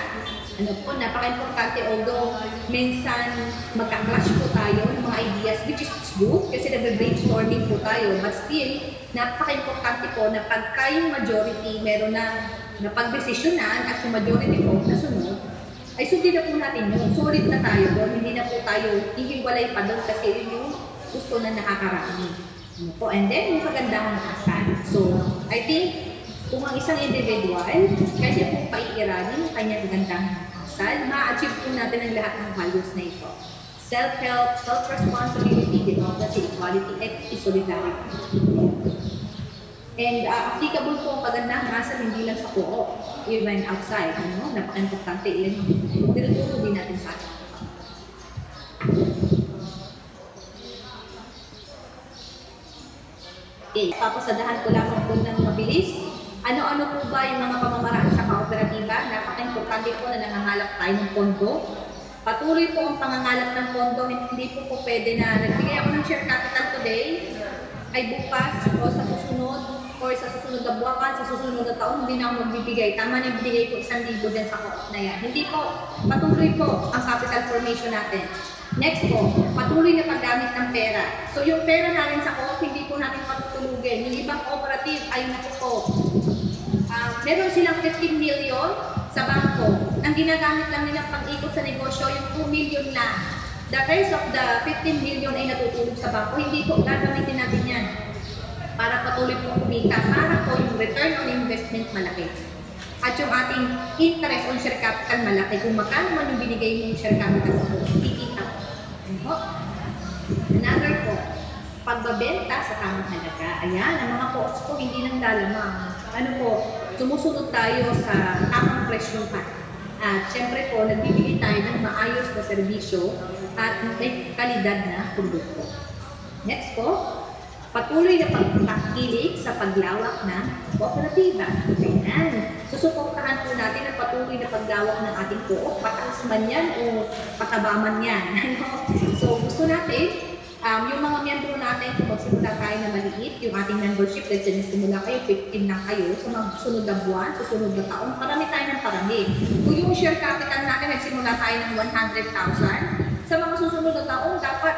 napaka-importante, although minsan magka-clash po tayo ng mga ideas, which is good, kasi nag-brainstorming po tayo, but still, napaka-importante po na pagka yung majority meron na napag-desisyonan at yung majority po nasunod, ay sundin na po natin yun. Solid na tayo doon, hindi na po tayo hihiwalay pa doon kasi yun yung gusto na nakakarami. And then, yung kagandahan ng asal. So, I think, kung ang isang individual, kanya pong paiiranin yung kanyang kagandahan ng asal, ma-achieve po natin ang lahat ng values na ito. Self-help, self-responsibility, democracy, equality, equity, solidarity. And applicable po ang kagandahan ng asal hindi lang sa co-op, even outside. Napaka-importante ilan yung tinuturo din natin sa atin. Okay, papasadahan ko lamang po ng mabilis. Ano-ano po ba yung mga pamamaraan sa kooperatiba? Napaka-importante po na nangangalap tayo ng pondo. Patuloy po ang pangangalap ng pondo. Hindi po pwede na nagbigay ako ng share capital today, ay bukas o sa susunod or sa susunod na buwan, sa susunod na taon, hindi na ako magbibigay. Tama na ibigay ko 1,000 dyan sa co-op na yan. Hindi po. Patuloy po ang capital formation natin. Next po, patuloy na paggamit ng pera. So yung pera namin sa co-op, hindi po natin patutulugin. Yung ibang cooperative ay naku po. Meron silang 15 million sa bangko. Ang ginagamit lang nilang pag-ikot sa negosyo, yung 2 million lang. The rest of the 15 million ay natutulog sa bangko. Hindi po gagamitin natin yan para patuloy po kumita, para po yung return on investment malaki. At yung ating interest on share capital malaki. Kung magkano man yung binigay mo yung share capital sa po, kikita po. Another po, pagbabenta sa tamang halaga. Ayan, ang mga co-ops po hindi nang lalamang. Sumusunod tayo sa tamang presyo pa. At syempre po, nagbibigay tayo ng maayos na serbisyo at may kalidad na produkto. Next po, patuloy na pagkikilig sa paglawak ng kooperatiba. Ayan. Susuportahan po natin ang patuloy na paglawak ng ating co-op, pataas man yan o pataba man yan. So gusto natin, yung mga miyembro natin, kung magsimula tayo na maliit, yung ating membership, let's say simula kayo, 15 na kayo, sa susunod na buwan, susunod na taon, parami tayo ng parami. Kung yung share capital natin, nagsimula tayo ng 100,000, sa mga susunod na taon, dapat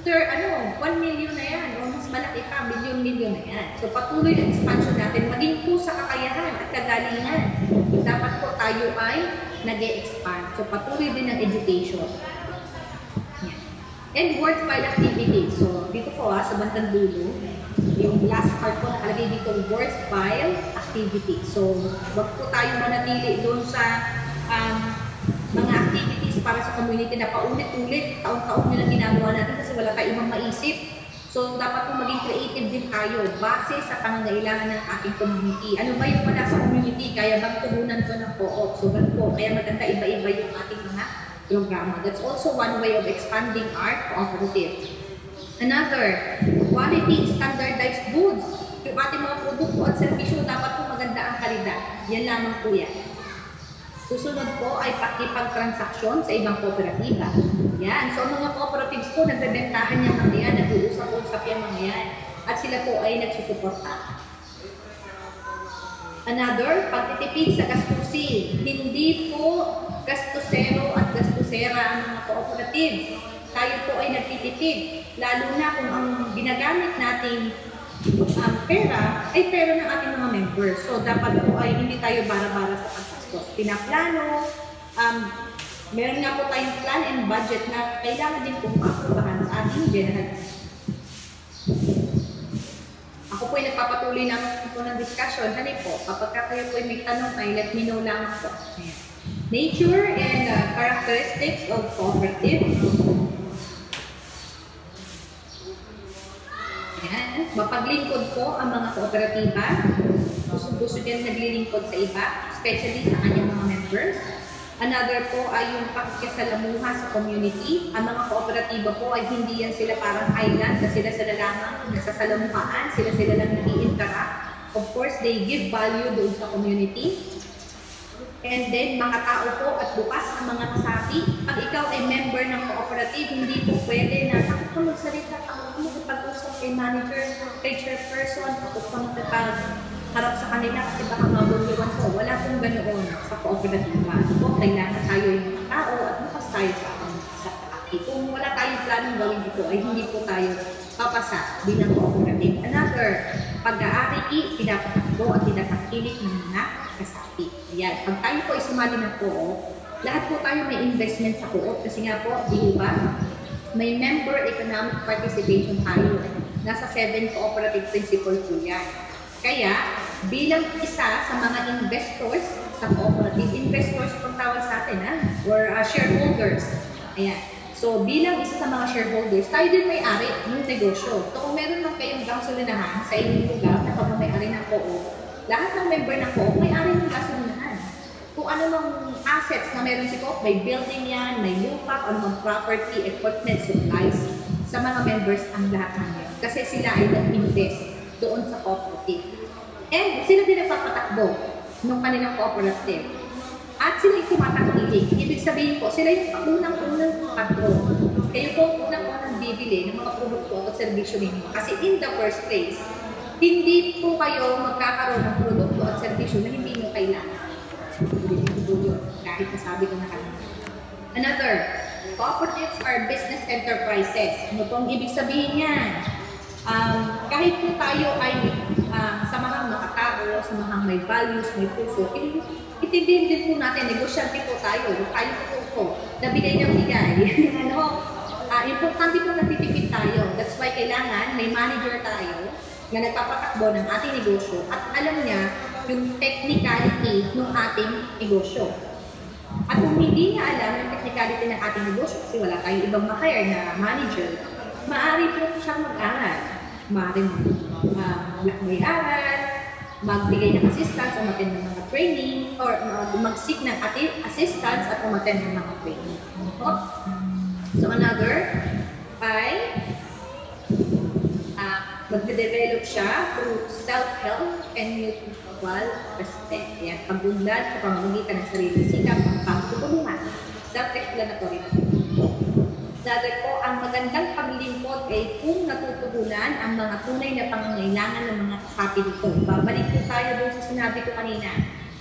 1 million na yan, o mas malaki pa, milyon-milyon na yan. So patuloy ang expansion natin, maging po sa kakayahan at kagalingan. Dapat po tayo ay nag-e-expand. So patuloy din ang education. Yan. And worthwhile activity. So dito po sa bandang dulo, yung last part po nakalagay dito, worthwhile activity. So wag po tayo manatili doon sa mga activities para sa community na paulit-ulit, taon-taon nyo lang ginagawa natin kasi wala tayong ibang maisip. So, dapat po maging creative din tayo base sa pangangailangan ng ating community. Ano ba yung wala sa community? Kaya bang turunan ko ng co-op? So, ganun po. Kaya maganda iba-iba yung ating mga programa. That's also one way of expanding our cooperative. Another, quality standardized goods. Yung ating mga produkto at servisyo, dapat po maganda ang kalidad. Yan lamang po yan. Susunod po ay pakipagtransaksyon sa ibang kooperatiba. Yan. So, mga cooperatives po, nagbebentahan niya mga yan, nag-uusap-usap yung mga yan. At sila po ay nagsusuporta. Another, pagtitipid sa gastusin. Hindi po gastusero at gastusera ang mga cooperatives. Tayo po ay nagtitipid. Lalo na kung ang ginagamit nating pera ay pera ng ating mga members. So, dapat po ay hindi tayo bara-bara sa pagkastos. Pinaplano, meron nga po tayong plan and budget na kailangan din pong maaprobahan sa ating general. Ako po ay nagpapatuloy naman po ng discussion. Hani po, kapag kayo po ay may tanong ay let me know lang po. Nature and characteristics of cooperative. Ayan. Mapaglingkod po ang mga kooperatiba. Gusto din naglilingkod sa iba, especially sa kanyang mga members. Another po ay yung pakikisalamuha sa community. Ang mga kooperatiba po ay hindi yan sila parang island na sila lamang nasasalamuhaan, sila lang nag-i-interact. Of course, they give value doon sa community. And then, mga tao po at bukas ang mga kasapi. Pag ikaw ay member ng cooperative, hindi po pwede na ako po magsalita, ako po magpag-usap kay manager, kay chairperson, ako po magpag-harap sa kanila kasi baka mabulugan ko. Wala pong ganoon sa cooperative. Po, kailangan tayo yung mga tao at bukas tayo sa kasapi. Kung wala tayong planong gawin dito, ay hindi po tayo papasa bilang cooperative. Another, pag-aari, pinapatakbo at pinapakilit ng mga kasapi. Ayan. Pag tayo po ay sumali ng co-op, lahat po tayo may investment sa co-op kasi nga po, di ba, may member economic participation tayo. Nasa 7 cooperative principle po yan. Kaya, bilang isa sa mga investors sa cooperative, investors pong tawag sa atin, or shareholders. Ayan. So, bilang isa sa mga shareholders, tayo din may-ari ng negosyo. So, kung meron lang kayong gasolinahan sa inyong lugar na pamamay-ari ng co-op, lahat ng member ng co-op may-ari ng gasolinahan. Kung ano mang assets na meron si co-op, may building yan, may lupa, ano mang property, equipment, supplies, sa mga members ang lahat ng yan. Kasi sila ay nag-invest doon sa cooperative. And sila din nagpapatakbo ng kanilang cooperative. At sila yung tumatakili. Ibig sabihin po, sila yung unang-unang patron. Kayo po unang-unang bibili ng mga produkto at serbisyo ninyo. Kasi in the first place, hindi po kayo magkakaroon ng produkto at serbisyo na hindi nyo kailangan. Kahit nasabi ko na kanina. Another, cooperatives are business enterprises. Ano pong ibig sabihin yan? Kahit po tayo ay samahang makatao, samahang may values, may puso, itindihin din po natin, negosyante po tayo po, nabigay ng bigay. Importante po natitipid tayo. That's why kailangan may manager tayo na nagpapatakbo ng ating negosyo at alam niya yung technicality ng ating negosyo. At kung hindi niya alam yung technicality ng ating negosyo, kasi wala tayong ibang ma-hire na manager, maaari po siyang mag-aral. Maaari mag-aral, magbigay ng assistance, umattend ng mga training, or mag-seek ng assistance at umattend ng mga training. So another ay magde-develop siya through self-help and mutual respect. Yan, pag-unlad sa pamamagitan ng sariling sikap ang pagtutulungan. Self-explanatory na. Another po, ang magandang paglilingkod ay kung natutugunan ang mga tunay na pangangailangan ng mga kasapi dito. Babalik po tayo doon sa sinabi ko kanina.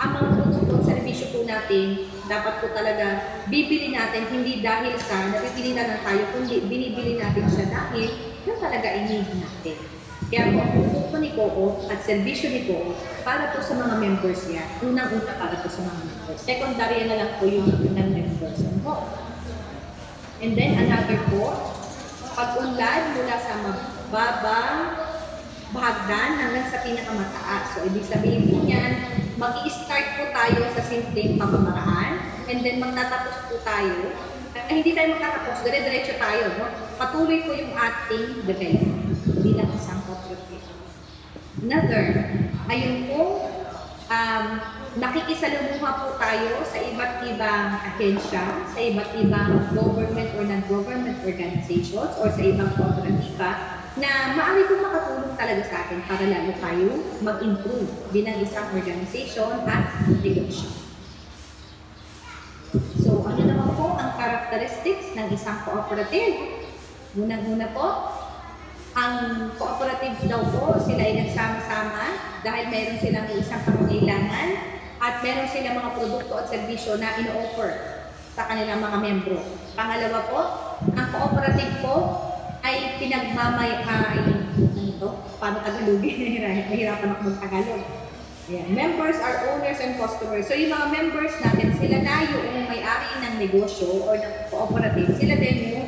Ang mga produkto at servisyo po natin, dapat po talaga bibili natin hindi dahil sa napipili na lang tayo, kundi binibili natin siya dahil yun talaga i-need natin. Kaya po, ang produkto ni co-op at servisyo ni co-op para po sa mga members niya. Unang-una para po sa mga members. Secondary na lang po yung ng members. And then another po, pag-unlad mula sa mababang bahagdan hanggang sa pinakamataas. So, ibig sabihin po yan, mag-i-start po tayo sa simpleng pamamaraan and then magtatapos po tayo. Hindi tayo magtatapos, dire-diretso tayo. No? Patuloy po yung ating development bilang isang cooperative. Another, ayun po, nakikisalamuha po tayo sa iba't ibang ahensya, sa iba't ibang government or non-government organizations or sa ibang kooperatiba na maaari po makatulong talaga sa atin para lalo tayo mag-improve bilang isang organization at negosyo. So, ano naman po ang characteristics ng isang cooperative? Unang-una po, ang cooperatives daw po, sila ay nagsama-sama dahil meron silang isang pangangailangan at meron silang mga produkto at serbisyo na ino-offer sa kanilang mga membro. Pangalawa po, ang cooperative po ay paano Tagalogin? Nahirapan ako mag-Tagalog. Yeah. Members are owners and customers. So yung mga members natin, sila na yung may-ari ng negosyo or ng cooperative. Sila din yung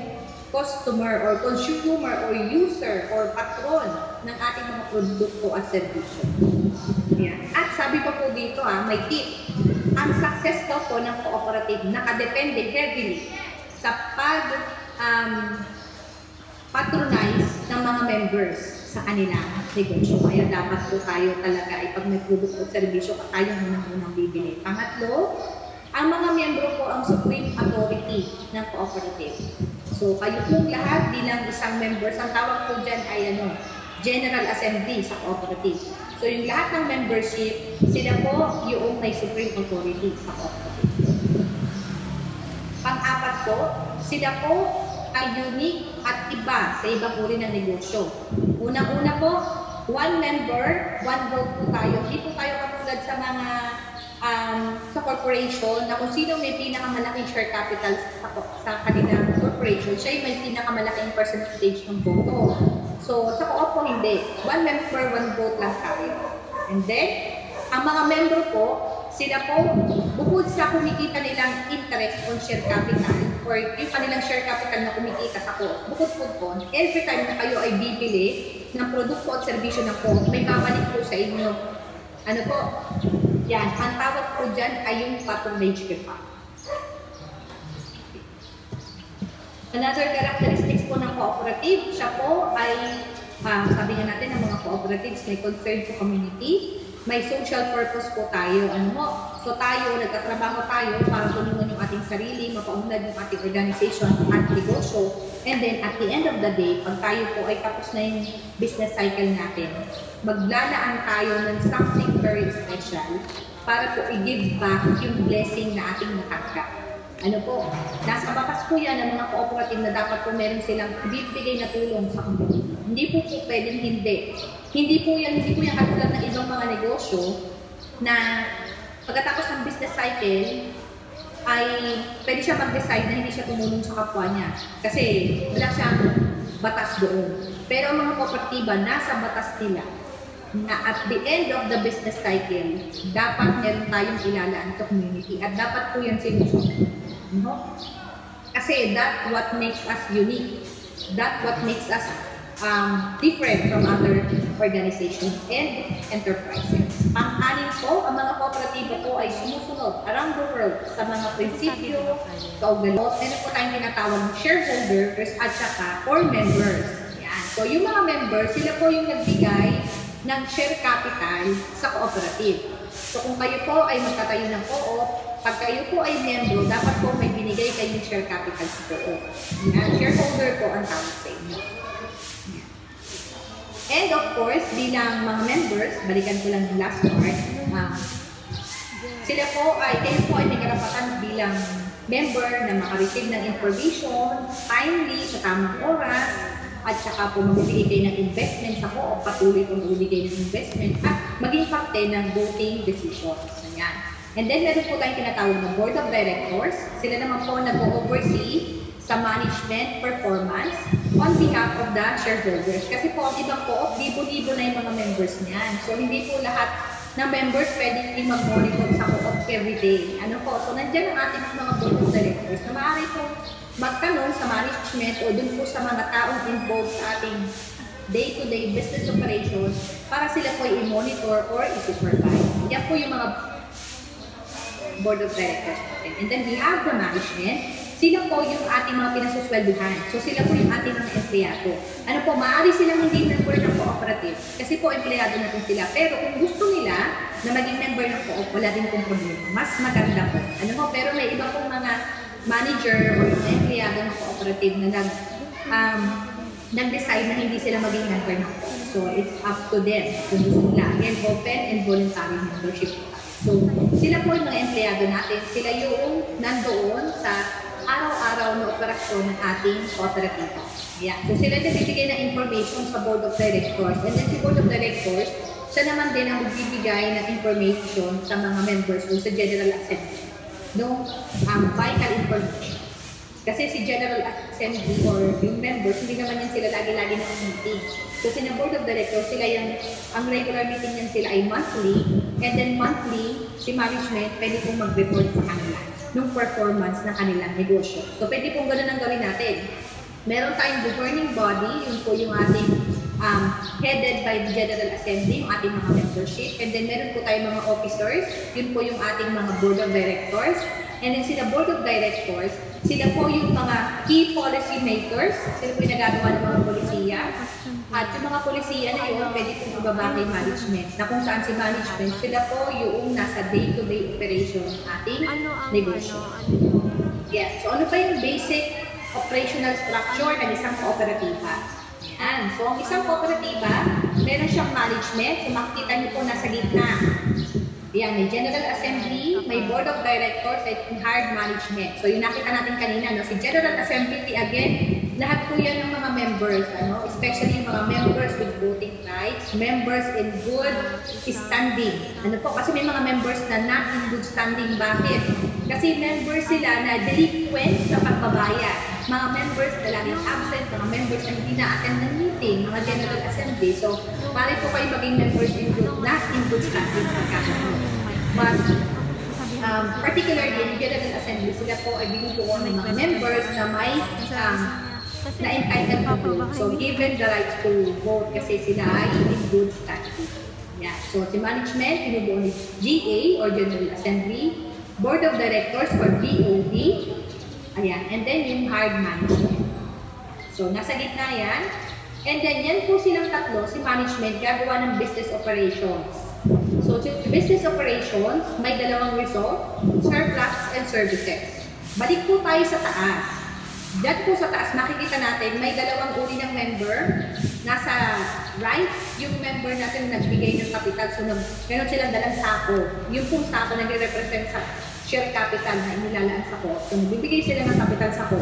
customer or consumer or user or patron ng ating mga produkto at serbisyo. Yeah. At sabi ko po dito, may tip. Ang success po ng cooperative nakadepende heavily sa patronize ng mga members sa kanilang negosyo. Kaya dapat po tayo talaga ay pag may produkto at serbisyo, tayo unang bibili. Pangatlo, ang mga miyembro po ang supreme authority ng cooperative. So, kayo pong lahat bilang isang members, ang tawag po dyan ay General Assembly sa cooperative. So, yung lahat ng membership, sila po yung may supreme authority sa cooperative. Pang-apat po, sila po ay unique at iba sa ibang uri ng negosyo. Unang-una po, one member, one vote po tayo. Hindi po tayo katulad sa mga sa corporation na kung sino may pinakamalaking share capital sa kanilang corporation, siya may pinakamalaking percentage ng boto. So, sa co-op po hindi. One member, one vote lang tayo. And then, ang mga member po, sila po, bukod sa kumikita nilang interest on share capital or yung kanilang share capital na kumikita sa co-op, bukod po doon, every time na kayo ay bibili ng produkto at serbisyo ng co-op, may babalik po sa inyo. Ano po? Yan, ang tawag po dyan ay yung patronage effect. Another characteristics po ng cooperative, siya po ay, sabi nga natin, ng mga cooperatives may concern sa community, may social purpose po tayo. So tayo, nagtatrabaho tayo para tulungan yung ating sarili, mapaunlad yung ating organization at negosyo. And then at the end of the day, pag tayo po ay tapos na yung business cycle natin, maglalaan tayo ng something very special para po i-give back yung blessing na ating natanggap. Ano po? Nasa batas po yan ng mga cooperative na dapat po meron silang bibigay na tulong sa community. Hindi po pwedeng hindi. Hindi po yan katulad ng ibang mga negosyo na pagkatapos ng business cycle ay pwede siya mag-decide na hindi siya tumulong sa kapwa niya. Kasi wala siyang batas doon. Pero ang mga kooperatiba, nasa batas nila na at the end of the business cycle, dapat meron tayong ilalaan sa community at dapat po yan sinusunod. Kasi that's what makes us unique. That's what makes us different from other organizations and enterprises. Pang-anim po, ang mga kooperatiba po ay sumusunod around the world sa mga prinsipyo, kaugalot, meron po tayong tinatawag ng shareholders at saka core members. Yan. So yung mga members, sila po yung nagbigay ng share capital sa cooperative. So kung kayo po ay magtatayo ng co-op, pag kayo po ay membro, dapat po may binigay kayong share capital sa co-op. Shareholder po ang tawag sa inyo. And of course, bilang mga members, balikan ko lang yung last part, sila po ay, kayo po ay may karapatan bilang member na makareceive ng information, timely, sa tamang oras, at saka po magbibigay kayo ng investment sa co-op, patuloy po magbibigay ng investment, at maging parte ng voting decisions. Ayan. And then, meron po tayong tinatawag ng Board of Directors. Sila naman po nag-oversee sa management performance on behalf of the shareholders. Kasi po, ang ibang co-op, libo-libo na yung mga members niyan. So, hindi po lahat ng members pwedeng mag-monitor sa co-op every day. Ano po? So, nandiyan ang ating mga board of directors na maaari po magtanong sa management o dun po sa mga taong involved sa ating day-to-day business operations para sila po i-monitor or i-supervise. Yan po yung mga board of directors. And then we have the management. Sila po yung ating mga pinasuswelduhan. So sila po yung ating mga empleyado. Ano po, maaari silang hindi member ng cooperative kasi po empleyado natin sila. Pero kung gusto nila na maging member ng co-op, wala din pong problema. Mas maganda po. Ano po, pero may iba pong mga manager o yung empleyado ng cooperative na nag-decide na hindi sila maging member ng co-op. So it's up to them kung gusto nila. Again, open and voluntary membership. So sila po yung mga empleyado natin. Sila yung nandoon sa araw-araw na operasyon ng ating cooperative. Yeah. So sila yung nagbibigay ng information sa Board of Directors. And then si Board of Directors, siya naman din ang magbibigay ng information sa mga members o sa General Assembly. No, vital information. Kasi si General Assembly or yung members, hindi naman yan sila lagi-lagi na meeting. So si Board of Directors, sila yung, ang regular meeting yan sila ay monthly. And then monthly, si management pwede pong mag-report sa kanila ng performance ng kanilang negosyo. So, pwede pong gano'n ang gawin natin. Meron tayong governing body, yun po yung ating headed by the General Assembly, yung ating mga membership. And then, meron po tayong mga officers, yun po yung ating mga board of directors. And then, sila board of directors, sila po yung mga key policy makers, sila po yung nagagawa ng mga policy polisiya. At yung mga polisiya na yun, pwede pong ibaba kay management. Na kung saan si management, sila po yung nasa day-to-day operation ng ating negosyo. Yeah. So ano pa yung basic operational structure ng isang kooperatiba? Yan. So ang isang kooperatiba, meron siyang management. So makikita niyo po nasa gitna. Yan, may General Assembly, may Board of Directors, at hired management. So yung nakita natin kanina, no? Si General Assembly, again, lahat po yan ng mga members, ano? Especially yung mga members with voting rights, members in good standing. Ano po? Kasi may mga members na not in good standing. Bakit? Kasi members sila na delinquent sa pagbabayad. Mga members na laging absent, mga members na hindi na-attend ng meeting, mga General Assembly. So, pare po kayo maging members in good, not in good standing sa kaso. But, particularly, yung General Assembly, sila po ay binubuo ng mga members na may na entitled to vote. So, given the right to vote kasi sila ay in good standing. Yeah. So, si management, binubuo ni GA or General Assembly, Board of Directors or BOD, ayan, and then yung hired management. So, nasa gitna yan. And then, yan po silang tatlo, si management, gagawa ng business operations. So, business operations, may dalawang result, surplus and services. Balik po tayo sa taas. Diyan po sa taas, makikita natin, may dalawang uri ng member. Nasa right, yung member natin nagbigay ng capital. So, meron silang dalang sako. Yung pong sako nagre-represent sa share capital na inilalaan sa ko. So, nagbibigay sila ng capital sa ko.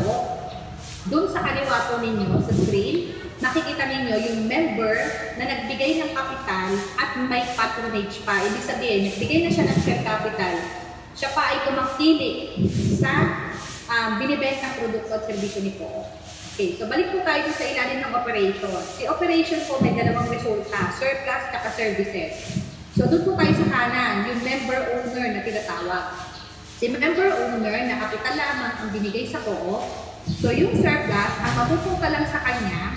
Doon sa kaliwa po ninyo, sa screen, nakikita ninyo yung member na nagbigay ng capital at may patronage pa. Ibig sabihin, nagbigay na siya ng share capital. Siya pa ay tumangkilik sa binibentang produkto at serbisyo ni po. Okay, so balik po tayo sa ilalim ng operation. Si operation po may dalawang resulta, surplus at services. So doon po tayo sa kanan, yung member owner na tinatawag. Si member owner na kapital lamang ang binigay sa co-op. So yung surplus, ang mapupunta lang sa kanya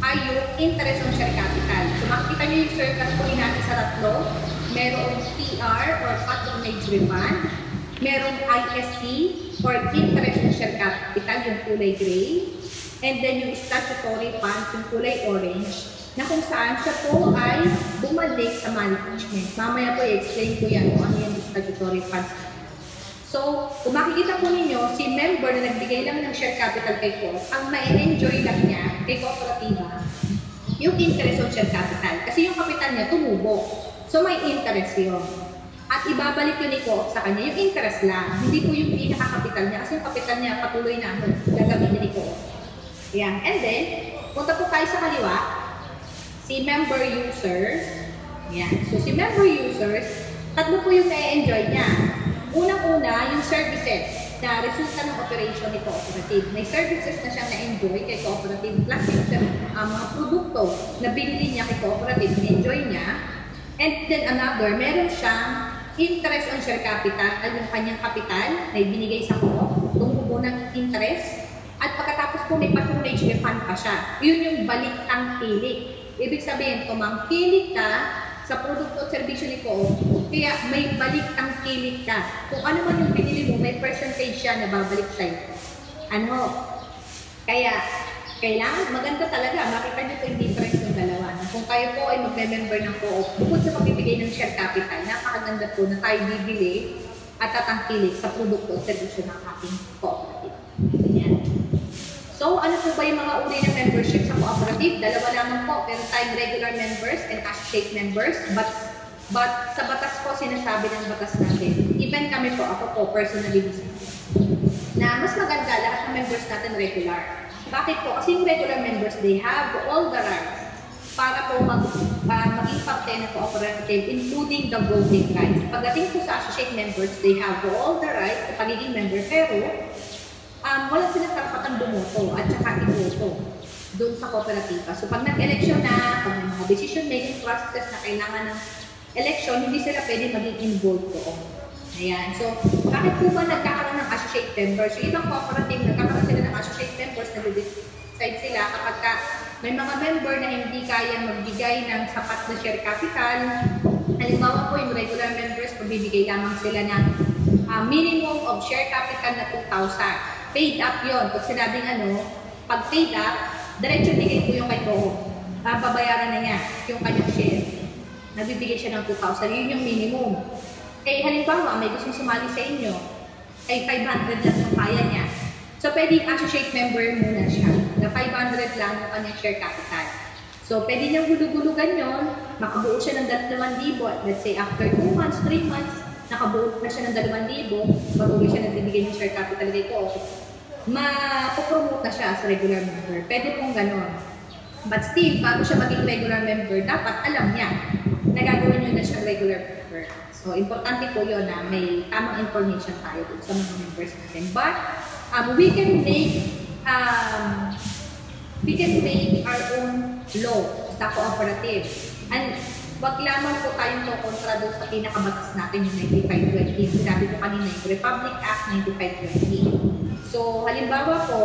ay yung interest on share capital. So makikita niyo yung surplus po natin sa tatlo. Merong PR or patronage refund. Merong IST or interest on share capital, yung kulay gray. And then yung statutory funds, yung kulay orange, na kung saan siya po ay bumalik sa management. Mamaya po i-explain ko yan kung ano yung statutory funds. So, kung makikita po ninyo, si member na nagbigay lang ng share capital kay co, ang ma-enjoy lang niya kay kooperatiba, yung interest on share capital. Kasi yung kapital niya tumubo. So, may interest yun. At ibabalik yun ni co sa kanya, yung interest lang. Hindi po yung pinaka-capital niya. Kasi yung capital niya patuloy na gagamitin ni co. Ayan. And then, punta po tayo sa kaliwa, si member users. Ayan. So, si member users, tatlo po yung na-enjoy niya. Unang-una, yung services na resulta ng operation ni cooperative. May services na siyang na-enjoy kay cooperative plus yung mga produkto na binili niya kay cooperative, na-enjoy niya. And then another, meron siyang interest on share capital, ay yung kanyang kapital na ibinigay sa co-op, tumubo ng interest. At pagkatapos po may patronage refund pa siya. Yun yung baliktang kilik. Ibig sabihin, tumangkilik ka sa produkto at serbisyo ni co-op, kaya may baliktang kilik ka. Kung ano man yung binili mo, may percentage siya na babalik sa'yo. Ano? Kaya, kailangan, maganda talaga, makita niyo po yung difference ng dalawa. Kung kayo po ay magme-member ng co-op, bukod sa pagbibigay ng share capital, napakaganda po na tayo bibili at tatangkilik sa produkto at serbisyo ng ating cooperative. Ayan. So, ano po ba yung mga uri ng membership sa cooperative? Dalawa lamang po, pero tayong regular members and associate members. But sa batas po, sinasabi ng batas natin, even kami po, ako po, personally, na mas maganda lahat ng members natin regular. Bakit po? Kasi yung regular members, they have all the rights para po maging parte ng cooperative, including the voting rights. Pagdating po sa associate members, they have all the rights sa pagiging member, pero wala silang karapatang bumoto at saka iboto doon sa kooperatiba. So pag nag-election na, pag may mga decision-making process na kailangan ng election, hindi sila pwede maging involved doon. Ayan. So, bakit po ba nagkakaroon ng associate members? Yung ibang cooperative, nagkakaroon sila ng associate members, nag-decide sila kapag may mga member na hindi kaya magbigay ng sapat na share capital. Halimbawa po yung regular members, pagbibigay lamang sila ng minimum of share capital na 2,000. Paid up yun. Pag sinabing pag paid up, diretso bigay po yung kay Toho. Babayaran na niya yung kanyang share. Nagbibigay siya ng 2,000. Yun yung minimum. Eh, halimbawa, may gusto sumali sa inyo, ay 500 lang yung kaya niya. So, pwedeng associate member muna siya. Na 500 lang yung kanyang share capital. So, pwede niyang hulug-hulugan yun. Makabuo siya ng 2,000. Let's say, after 2 months, 3 months, nakabuo na siya ng 2,000. Patuloy siya nagbibigay ng share capital dito. Mapopromote na siya as regular member. Pwede pong ganon. But still, bago siya maging regular member, dapat alam niya na gagawin niyo na siya regular member. So, importante po yun na may tamang information tayo dun sa mga members natin. But, we can make our own law sa cooperative. And wag lamang po tayong kontra doon sa pinakabatas natin yung 9520. Sinabi ko kanina yung Republic Act 9520. So, halimbawa po,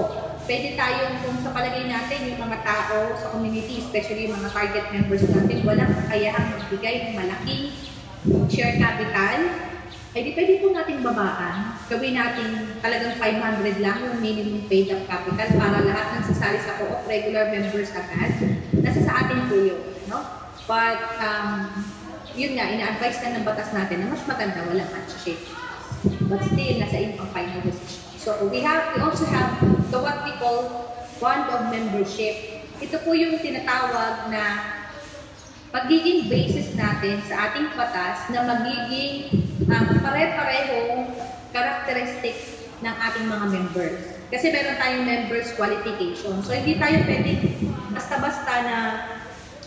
pwede tayong kung sa palagay natin yung mga tao sa community, especially yung mga target members natin, walang kakayahang magbigay ng malaking share capital, ay di pwede po natin babaan. Gawin natin talagang 500 lang yung minimum paid up capital para lahat ng sasali sa co-op regular members agad. Nasa sa atin po yun. No? But, yun nga, ina-advise na ng batas natin na mas maganda walang associate. But still, nasa inyong final decision. So, we also have the what we call bond of membership. Ito po yung tinatawag na magiging basis natin sa ating batas na magiging pare-parehong characteristics ng ating mga members. Kasi meron tayong members qualification. So, hindi tayo pwede basta-basta na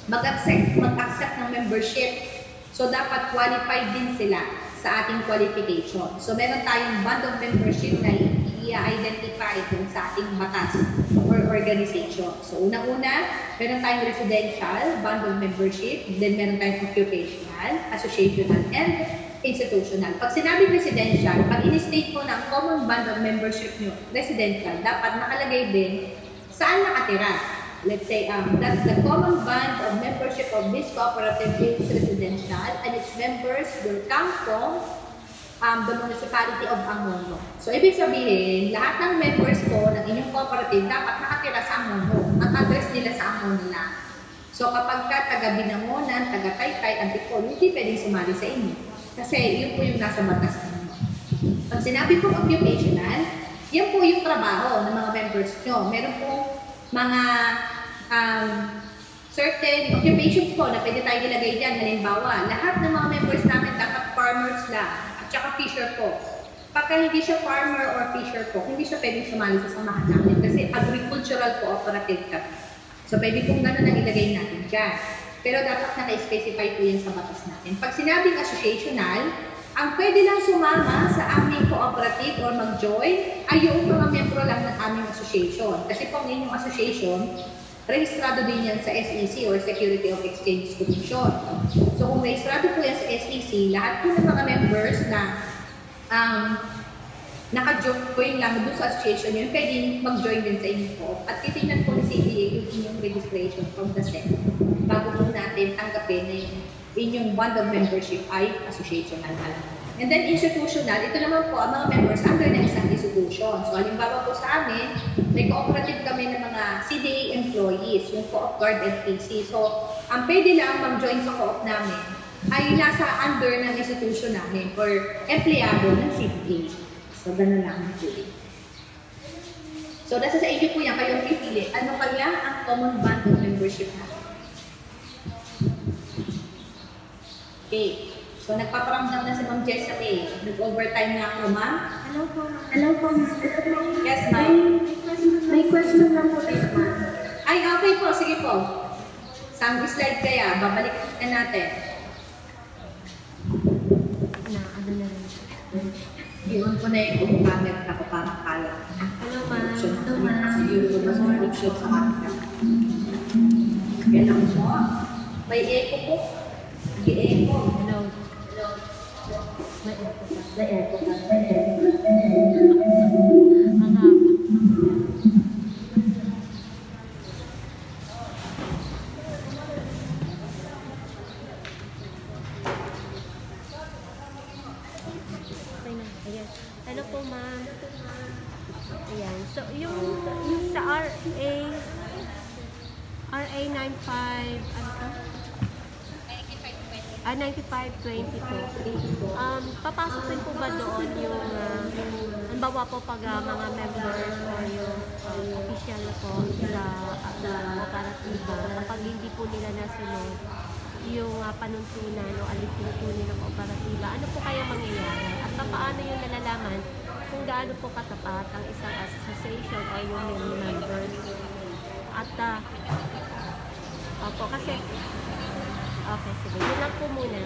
mag-accept ng membership. So, dapat qualified din sila sa ating qualification. So, meron tayong bond of membership na i-identify kung sa ating batas or organization. So, unang-una, meron tayong residential, bond of membership, then meron tayong occupational, associational, and institutional. Pag sinabing residential, pag in-state po ng common bond of membership nyo, residential, dapat nakalagay din saan nakatira. Let's say, that's the common bond of membership of this cooperative is residential and its members will come from the municipality of Angono. So, ibig sabihin, lahat ng members po ng inyong cooperative dapat nakatira sa Angono. Ang address nila sa Angono lang. So, kapag ka taga-Binangonan, taga-Taytay, Antipolo, hindi pwedeng sumali sa inyo. Kasi yun po yung nasa batas ninyo. Pag sinabi po occupational, yan po yung trabaho ng mga members nyo. Meron po mga certain occupations po na pwede tayo ilagay dyan. Halimbawa, lahat ng mga members namin dapat farmers lang at saka fisher po. Pagka hindi siya farmer or fisher po, hindi siya pwedeng sumali sa samahan namin kasi agricultural cooperative kami. So, pwede pong gano'n ang ilagay natin dyan. Pero dapat naka-specify po yan sa batas natin. Pag sinabing associational, ang pwede lang sumama sa aming cooperative or mag-join ay yung mga membro lang ng aming association. Kasi kung inyong association, rehistrado din yan sa SEC or Security of Exchange Commission. So kung rehistrado po yan sa SEC, lahat po ng mga members na naka-join lang doon sa association yun, pwede mag-join din sa inyong co-op. At titignan po ng CBA yung inyong registration from the SEC bago po natin tanggapin na yung inyong bond of membership ay associational na lang. And then institutional, ito naman po ang mga members under ng isang institution. So halimbawa po sa amin, may cooperative kami ng mga CDA employees, yung Co-op Guard FTC. So ang pwede lang mag-join sa co-op namin ay nasa under ng institution namin or empleyado ng CDA. So ganun lang po. So nasa sa inyo po yan, kayong pipili. Ano kaya ang common bond of membership natin? Okay. So, nagpaparamdam na si Ma'am Jessa May. Nag-overtime na ako, Ma'am. Hello po. Hello po, Mr. Yes, Ma'am. May question lang po tayo, Ma'am. Ay, okay po. Sige po. Sang slide kaya. Babalik na natin. Ano na rin. Iwan ko na yung camera na ko para kaya. Hello, Ma'am. Hello, Ma'am. Yun ko na sa option sa camera. Kailan mo. May echo po. May echo. Hello. May echo pa. May echo pa. Ang haba. Ayan. Hello po, Ma'am. Ayan. So, yung sa RA RA 95, ano to? 9522. Papasok din po ba doon yung, halimbawa po pag mga members or yung official po sa kooperatiba, kapag hindi po nila nasunod yung panuntunan o alituntunin ng kooperatiba, ano po kaya mangyayari? At paano yung nalalaman kung gaano po katapat ang isang association o yung members? At, opo, kasi okay, sige. Yun lang po muna.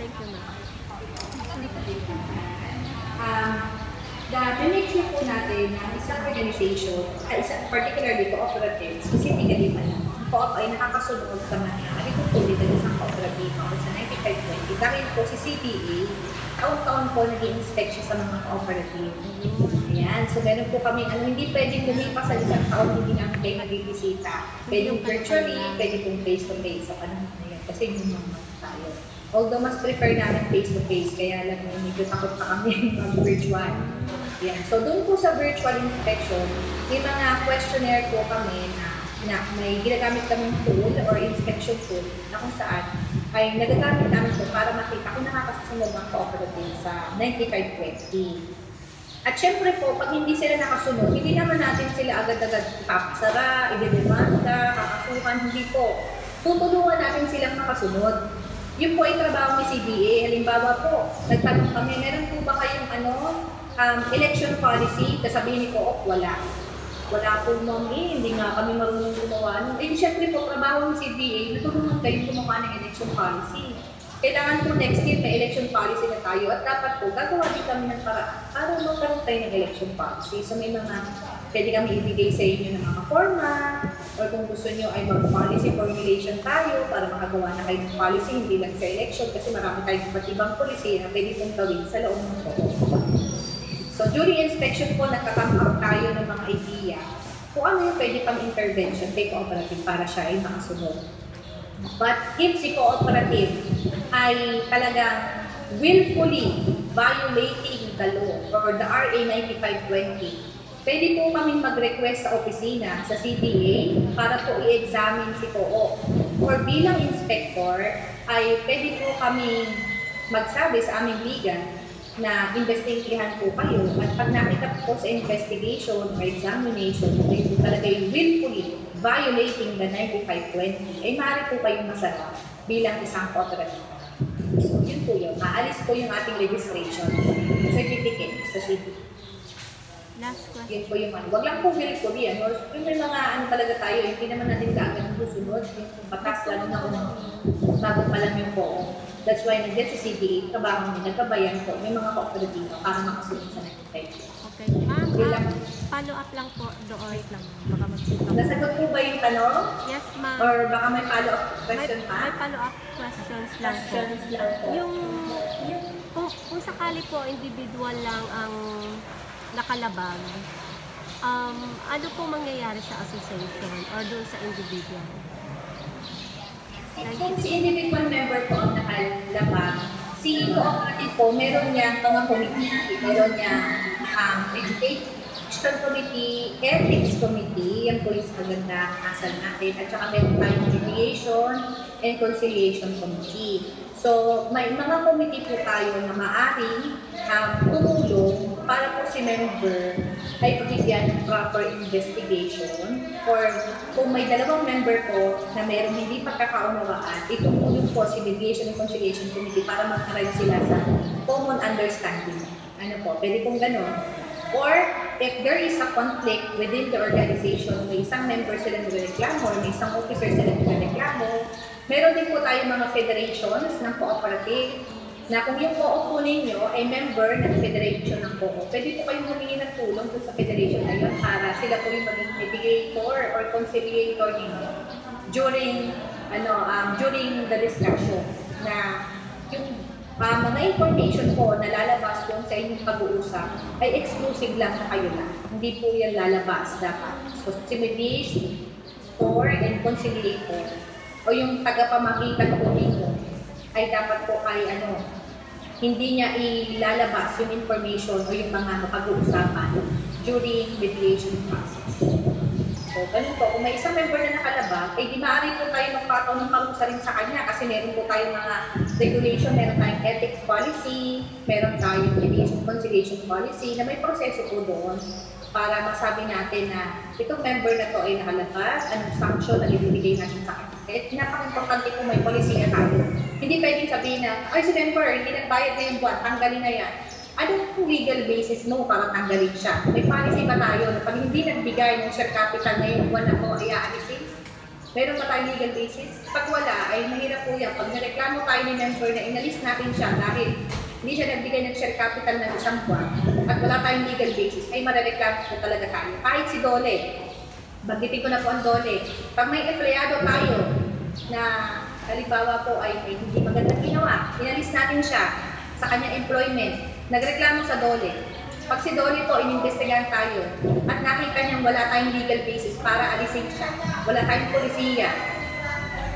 Thank you, ma'am. The connection po natin ng isang organization, isang particularly cooperative, specifically pala, co-op ay nakakasunod sa mga agriculture ng isang cooperative o sa 9520. Dahil po si CBA, taon-taon po nag-i-inspect siya sa mga cooperative. Ayan. So, meron po kami, hindi pwedeng lumipas sa isang taon, hindi namin kayo nag-ibisita. Pwedeng virtually, pwede pong face-to-face sa panahon na yun. Kasi yung mga tayo. Although, mas prefer namin face-to-face, kaya alam mo, medyo takot pa kami mag-virtual. Ayan. So, doon po sa virtual inspection, may mga questionnaire po kami na may ginagamit kaming tool or inspection tool na kung saan ay nagagamit namin ito para makita kung nakakasunod ng cooperative sa 9520. At syempre po, pag hindi sila nakasunod, hindi naman natin sila agad-agad papasara, idedemanda, kakasuhan, hindi po. Tutulungan natin silang makasunod. Yun po ay trabaho ni CBA. Halimbawa po, nagtanong kami, meron po ba kayong election policy? Kasabihin ni Co-op, wala. Wala po mami, hindi nga kami marunong gumawa nun. Eh, syempre po, trabaho ng CBA, natulungan kayo gumawa ng election policy. Kailangan po next year may election policy na tayo at dapat po gagawa din kami ng paraan para magkaroon tayo ng election policy. So may mga pwede kami ibigay sa inyo ng mga format or kung gusto nyo ay mag-policy formulation tayo para makagawa na kayo ng policy hindi lang sa election kasi marami tayong iba't ibang policy na pwede pong gawin sa loob ng co-op. So during inspection po nagka-come out tayo ng mga idea kung ano yung pwede pang intervention kay cooperative para siya ay makasunod. But if si cooperative ay talagang willfully violating the law or the RA 9520, pwede po kaming mag-request sa opisina sa CBA para po i-examine si co-op. Or bilang inspector ay pwede po kaming magsabi sa aming liga na investigahan po kayo at pag nakita po sa investigation or examination ay po talaga yung willfully violating the 9520 ay maaari po kayong masarap bilang isang cooperative. So yun po yun. Maalis po yung ating registration certificate sa city. Last question. Yun po yung wag lang po willfully. Yung may mga talaga tayo, hindi naman natin kaagad susunod. Yung batas lalo na kung bago pa lang yung po. That's why nandiyan sa CBA, trabaho nila, nagkabayan po, may mga cooperative para makasunod sa 95. Okay. Ma'am, follow up lang po doon lang. Baka magsipa. Nasagot po ba yung tanong? Yes, ma'am. Or baka may follow up question pa? May follow up questions lang po. Yung kung sakali po individual lang ang nakalabag, ano pong mangyayari sa association or doon sa individual? Kung si individual member po ang nakalabag, si cooperative po, meron niyang mga committee. Meron niyang education committee, ethics committee, yan po yung maganda asal natin. At saka meron tayong mediation and conciliation committee. So, may mga committee po tayo na maaaring tumulong para po si member ay pagigyan ng proper investigation or kung may dalawang member po na mayroong hindi pagkakaunawaan, itutulong po si mediation and conciliation committee para mag-arrive sila sa common understanding. Ano po, pwede pong gano'n. Or if there is a conflict within the organization, may isang member sila nagreklamo or may isang officer sila nagreklamo, meron din po tayo mga federations ng cooperative na kung yung co-op po ninyo ay member ng federation ng co-op, pwede po kayong humingi ng tulong sa federation na yun para sila po yung maging mediator or conciliator ninyo during the discussion na yung mga information po na lalabas po sa inyong pag-uusap ay exclusive lang na kayo lang. Hindi po yan lalabas dapat. So, si mediator and conciliator o yung tagapamakita po ninyo ay dapat po ay hindi niya ilalabas yung information o yung mga pag-uusapan during mediation process. So, ganun po, kung may isang member na nakalabag, di maaari po tayo magpataw ng parusa rin sa kanya kasi meron po tayong mga regulation, meron tayong ethics policy, meron tayong mediation conciliation policy na may proseso po doon para masabi natin na itong member na to ay nakalabag, anong sanction na ibibigay natin sa kanya. Kaya napaka-importante kung may policy na tayo. Hindi pwedeng sabihin na, ay si member, hindi nagbayad na yung buwan, tanggalin na yan. Anong legal basis mo para tanggalin siya? May policy ba tayo na pag hindi nagbigay ng share capital na yung buwan na to ay aalisin? Meron ba tayong legal basis? Pag wala, ay mahirap po yan. Pag nareklamo tayo ni member na inalis natin siya dahil hindi siya nagbigay ng share capital ng isang buwan at wala tayong legal basis, ay marereklamo po talaga tayo. Kahit si Dole, bagitin ko na po ang Dole. Pag may empleyado tayo na halimbawa po ay hindi magandang ginawa, inalis natin siya sa kanyang employment, nagreklamo sa Dole. Pag si Dole po, inimbestigahan tayo at nakita niyang wala tayong legal basis para alisin siya, wala tayong polisiya,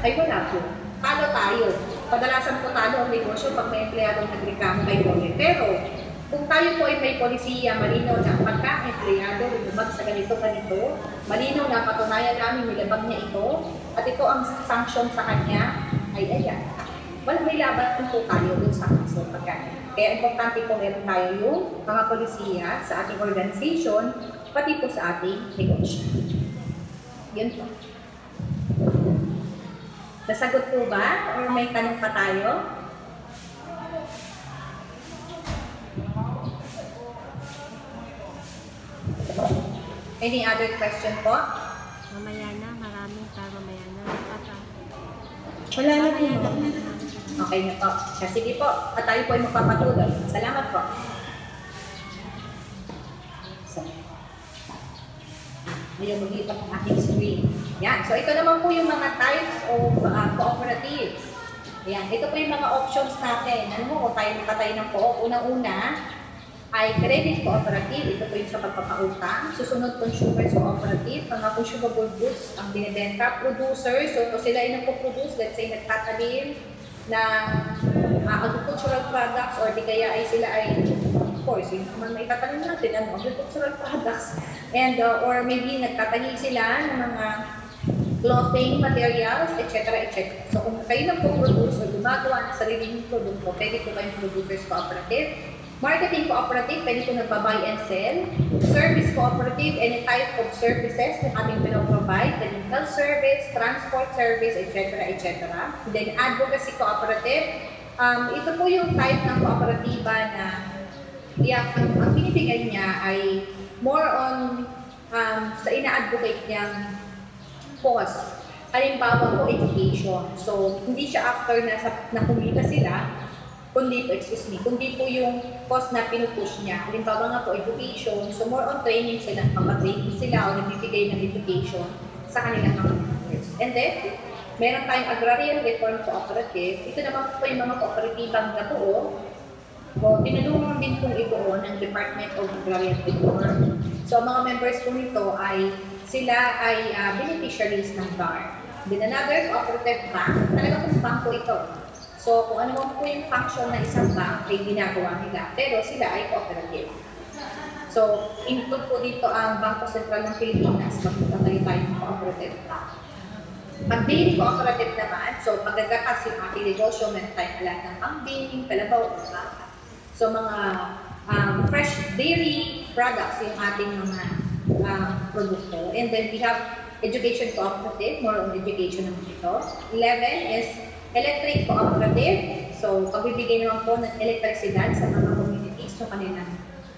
ay wala po. Talo tayo. Kadalasan po talo ang negosyo pag may empleyadong nagreklamo kay Dole. Pero kung tayo po ay may polisiya, malinaw na pagka-empleyado, lumabag sa ganito, malinaw na patunayan namin nilabag niya ito, at ito ang sanction sa kanya, ay ayan. Walang may laban po tayo dun sa kaso pagkain. Kaya importante po meron tayo yung mga polisiya sa ating organization, pati po sa ating negosyo. Yun po. Nasagot po ba? Or may tanong pa tayo? Any other question po? Mamaya na, maraming pa mamaya na. Wala na po. Okay na po. Sige po. At tayo po ay magpapatuloy. Salamat po. So, ngayon mag-iipak ang ating screen. Yan. So, ito naman po yung mga types of cooperatives. Yan. Ito po yung mga options natin. Ano mo, tayo nakatayo ng po. Unang-una ay credit cooperative. Ito po yung sa pagpapautang. Susunod, consumers cooperative. Mga consumable goods ang binibenta. Producers. So, sila ay nagpo-produce. Let's say, nagtatalim na agricultural products or di kaya ay sila ay, of course, yung naman may tatanim natin, agricultural products. And, or maybe nagtatahi sila ng mga clothing materials, etc. etc. So, kung kayo nagpo-produce o gumagawa ng sariling produkto, pwede po kayong producers cooperative. Marketing cooperative, pwede po nagpa-buy and sell. Service cooperative, any type of services na ating pinaprovide, health service, transport service, etc. etc. Then advocacy cooperative, ito po yung type ng kooperatiba na ang binibigay niya ay more on sa ina-advocate niyang cause. Halimbawa po, education. So, hindi siya after na kumita sila, kundi po yung cost na pinupush niya. Halimbawa nga po, education. So, more on training sila, papatraining sila o nagbibigay ng education sa kanilang mga members. And then, meron tayong agrarian reform cooperative. Ito naman po yung mga kooperatibang natuo. So, tinulungan din pong ibuo ng Department of Agrarian Reform. So, mga members po nito ay sila ay beneficiaries ng DAR. Then another cooperative bank, talaga pong bangko ito. So, kung ano po yung function na isang bank ay ginagawa nila, pero sila ay cooperative. So, include po dito ang Bangko Sentral ng Pilipinas, magkakatayo tayo ng cooperative bank. Pag dairy cooperative naman, so pagagatas yung ating negosyo, meron tayong alat ng kambing, kalabaw, baka. So, mga fresh dairy products yung ating mga produkto. And then we have education cooperative, more on education naman ito. 11 is electric cooperative. So, pagbibigay naman po ng elektrisidad sa mga communities na kanilang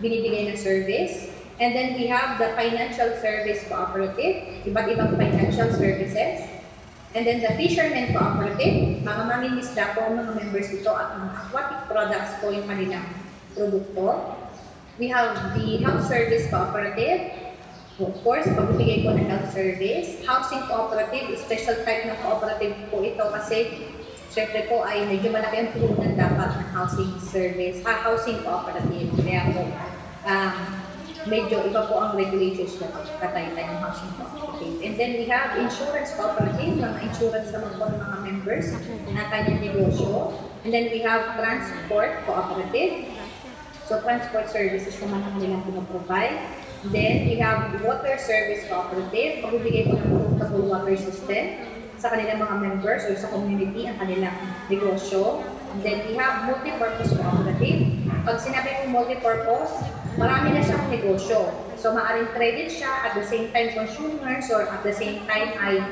binibigay ng service. And then we have the financial service cooperative, iba't ibang financial services. And then the fishermen cooperative, mga mangingisda po, mga members ito at mga aquatic products po yung kanilang produkto. We have the health service cooperative. Of course, pagbibigay po ng health service. Housing cooperative, special type ng cooperative po ito kasi siyempre po ay medyo malaki ang tulungan dapat ng housing service, housing cooperative. Kaya po, medyo iba po ang regulations na katay ng housing cooperative. And then we have insurance cooperative, mga insurance naman po ng mga members na kanyang negosyo. And then we have transport cooperative. So transport services naman ang nilang pinaprovide. Then, we have Water Service Cooperative. Magbibigay po ng potable water system sa kanilang mga members or sa community ang kanilang negosyo. And then, we have Multi-Purpose Cooperative. Pag sinabi mo multi-purpose, marami na siyang negosyo. So, maaaring traded siya, at the same time consumers, or at the same time ay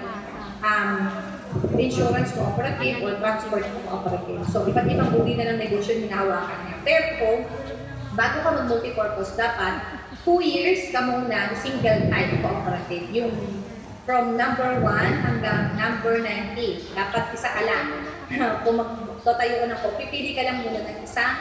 insurance cooperative or transport cooperative. So, iba't ibang uri na ng negosyo yung hinahawakan niya. Pero kung bago ka mag-multi-purpose, dapat 2 years ka muna single type cooperative. Yung from number 1 hanggang number 90. Dapat isa ka lang. Kung magtatayo ka ng pipili ka lang muna ng isang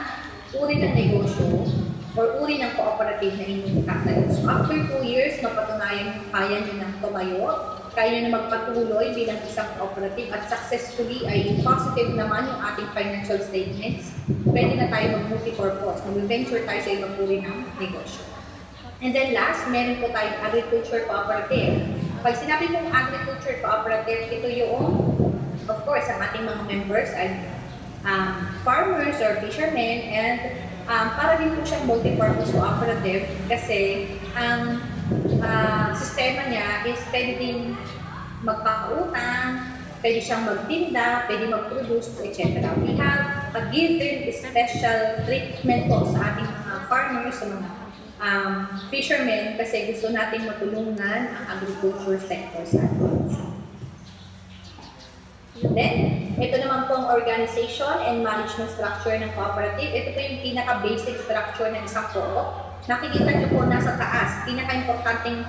uri ng negosyo or uri ng cooperative na inyong tatayo. So, after 2 years, mapatunayan kaya nyo ng tumayo, kaya nyo na magpatuloy bilang isang cooperative at successfully ay positive naman yung ating financial statements, pwede na tayo mag-multi-purpose. Mag-venture tayo sa ibang uri ng negosyo. And then last, meron po tayong agriculture cooperative. Pag sinabi mong agriculture cooperative, ito yung, of course, ang ating mga members ay farmers or fishermen, and para din po siyang multi-purpose cooperative kasi ang sistema niya is pwede din magpapautang, pwede siyang magtinda, pwede mag-produce, etc. We have a given special treatment po sa ating mga farmers, sa mga fishermen, kasi gusto nating matulungan ang agriculture sector sa atin. Then, ito naman pong organization and management structure ng cooperative. Ito po yung pinaka-basic structure ng isang co-op. Nakikita nyo po nasa taas, pinaka-importanting,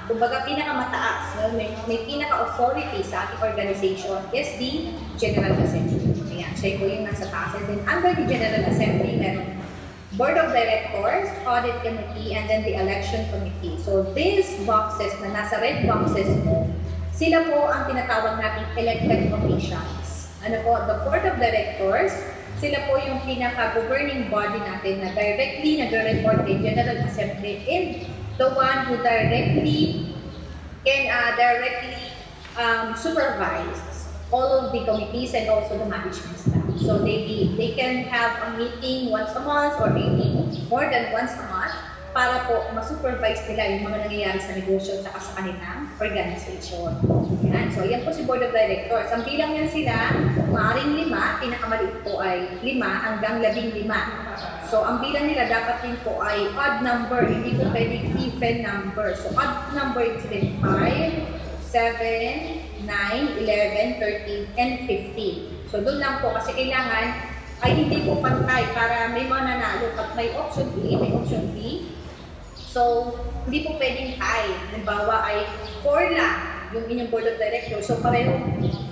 kumbaga pinaka-mataas, no? may pinaka-authority sa ating organization is the General Assembly. Ayan, siya po yung nasa taas. And then, under the General Assembly, meron Board of Directors, Audit Committee, and then the Election Committee. So, these boxes na nasa red boxes mo, sila po ang tinatawag nating elected officials. Ano po? The Board of Directors, sila po yung pinaka-governing body natin na directly nag-report kay General Assembly, and the one who directly can supervise all of the committees and also the management staff. So they can have a meeting once a month or maybe more than once a month para po ma-supervise nila yung mga nangyayari sa negosyo at sa kanilang organization. Yan. So, yan po si Board of Directors. Ang bilang yan sila, maaaring 5, pinakamaliit po ay 5 hanggang 15. So, ang bilang nila dapat din po ay odd number, hindi po pwedeng even number. So, odd number is 5, 7, 9, 11, 13, and 15. So, doon lang po kasi kailangan ay hindi po pantay para may mananalo. Pag may option A, may option B. So, hindi po pwedeng tie. Halimbawa ay 4 lang yung inyong Board of Directors. So, pareho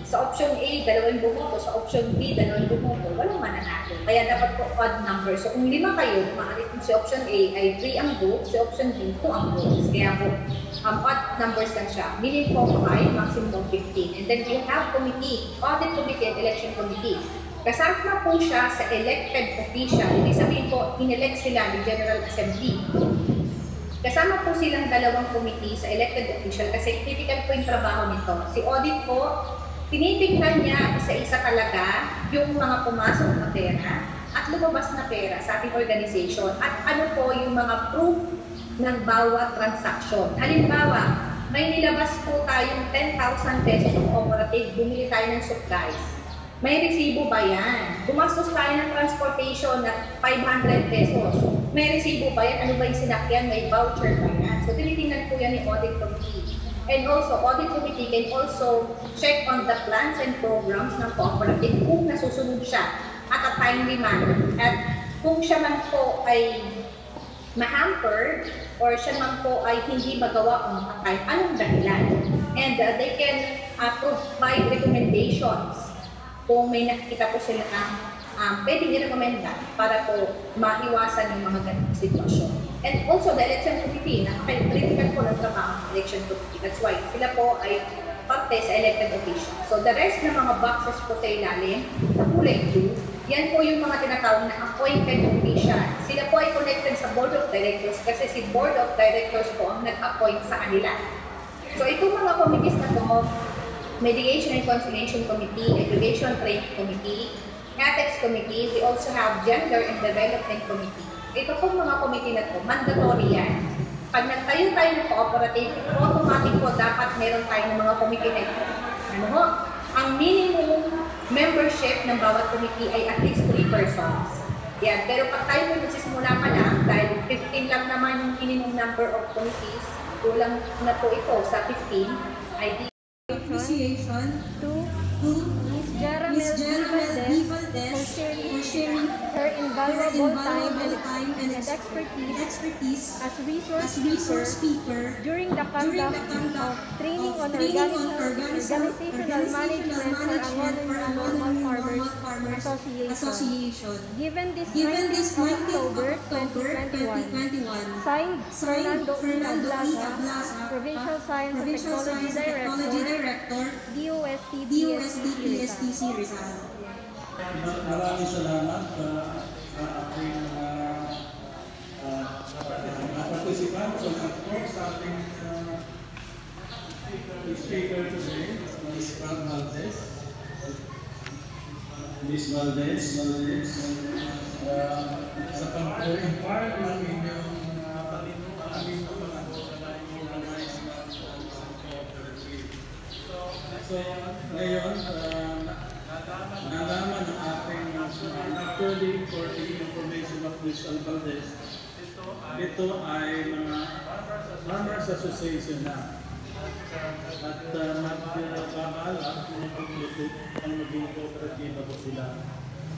sa option A, 2 bumoto. Sa option B, 2 bumoto. Walang mananalo. Kaya dapat po odd number. So, kung 5 kayo, maaari kung si option A ay 3 ang vote, si option B, 2 ang votes. Kaya po, odd numbers lang siya. Minimum 5, maximum 15. And then you have committee, audit committee and election committee. Kasama po siya sa elected official. Ibig sabihin po, inelect sila ni General Assembly. Kasama po silang 2 committee sa elected official kasi critical po yung trabaho nito. Si audit po, tinitingnan niya isa-isa talaga yung mga pumasok na pera at lumabas na pera sa ating organization at ano po yung mga proof ng bawat transaction. Halimbawa, may nilabas po tayong 10,000 pesos ng cooperative, bumili tayo ng supplies. May resibo ba yan? Gumastos tayo ng transportation na 500 pesos. May resibo ba yan? Ano ba yung sinakyan? May voucher ba yan? So, tinitingnan po yan ni Audit Committee. And also, Audit Committee can also check on the plans and programs ng cooperative kung nasusunod siya at a timely manner. At kung siya man po ay ma-hampered or siya man po ay hindi magawa on time, anong dahilan? And they can provide recommendations kung may nakikita po sila na pwede i-recommenda para po maiwasan yung mga ganitong sitwasyon. And also, the election committee, critical po ng trabaho ng election committee. That's why sila po ay parte sa elected officials. So, the rest ng mga boxes po sa ilalim, na kulay blue, yan po yung mga tinatawag na appointed officials. Sila po ay connected sa Board of Directors kasi si Board of Directors po ang nag-appoint sa kanila. So, itong mga committees na po, Mediation and Conciliation Committee, Education Training Committee, Ethics Committee, we also have Gender and Development Committee. ito pong mga committee na to, mandatory yan. Pag nagtayo tayo ng cooperative, automatic po dapat meron tayong mga committee na ito. Ano ho? Ang minimum membership ng bawat committee ay at least 3 persons. Yan. Pero pag tayo po nagsisimula pa lang, dahil 15 lang naman yung minimum number of committees, kulang na po ito sa 15, ay Appreciation to Miss Jera Miss Gerald Valdez for sharing her invaluable time and expertise as resource speaker during the conduct of training on organizational management for Angolan Normal Farmers Association. Given this 19th of October 2021, signed Fernando Ablaza, Provincial Science and Technology Director, DOST-PSTC Rizal. Maraming salamat sa ating participants and of course sa ating speaker today, Miss Valdez, sa pag-impart ng inyong So, ngayon, nalaman ng ating actually for the information of Miss Valdez, ito ay mga Farmers Association na. At nagbabalak ang maging kooperatiba po sila.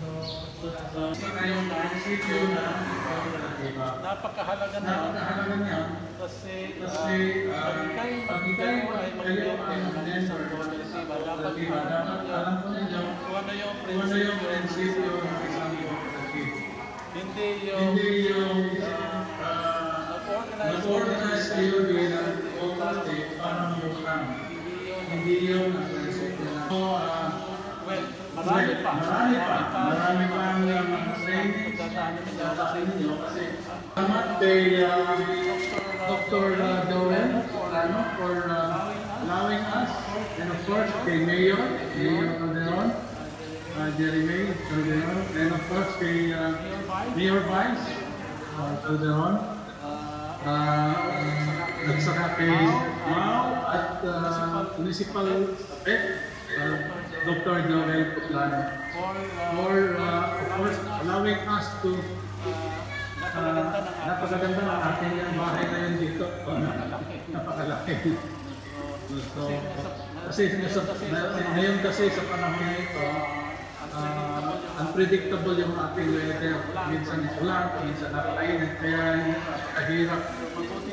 So ngayon, naisipyo na kooperatiba. Napakahalaga niya kasi pag kayo ay mag-member sa kooperatiba, dapat alam po ninyo kung ano yung prinsipyo ng isang kooperatiba. Hindi yung nag-organize kayo bilang cooperative para mag-utang. Hindi yung prinsipyo na. Marami pa ang training sa inyo kasi salamat kay Dr. Joel for allowing us, and of course kay Mayor Calderon, Jeremy Calderon, and of course kay Mayor Vice Calderon, at saka kay Mao at Municipal Dr. Joel Putlano for of course allowing us to napakaganda ng ating bahay ngayon dito. Napakalaki. So, kasi ngayon kasi sa panahon na ito, unpredictable yung ating weather. Minsan ulan, minsan napakainit, kaya kahirap.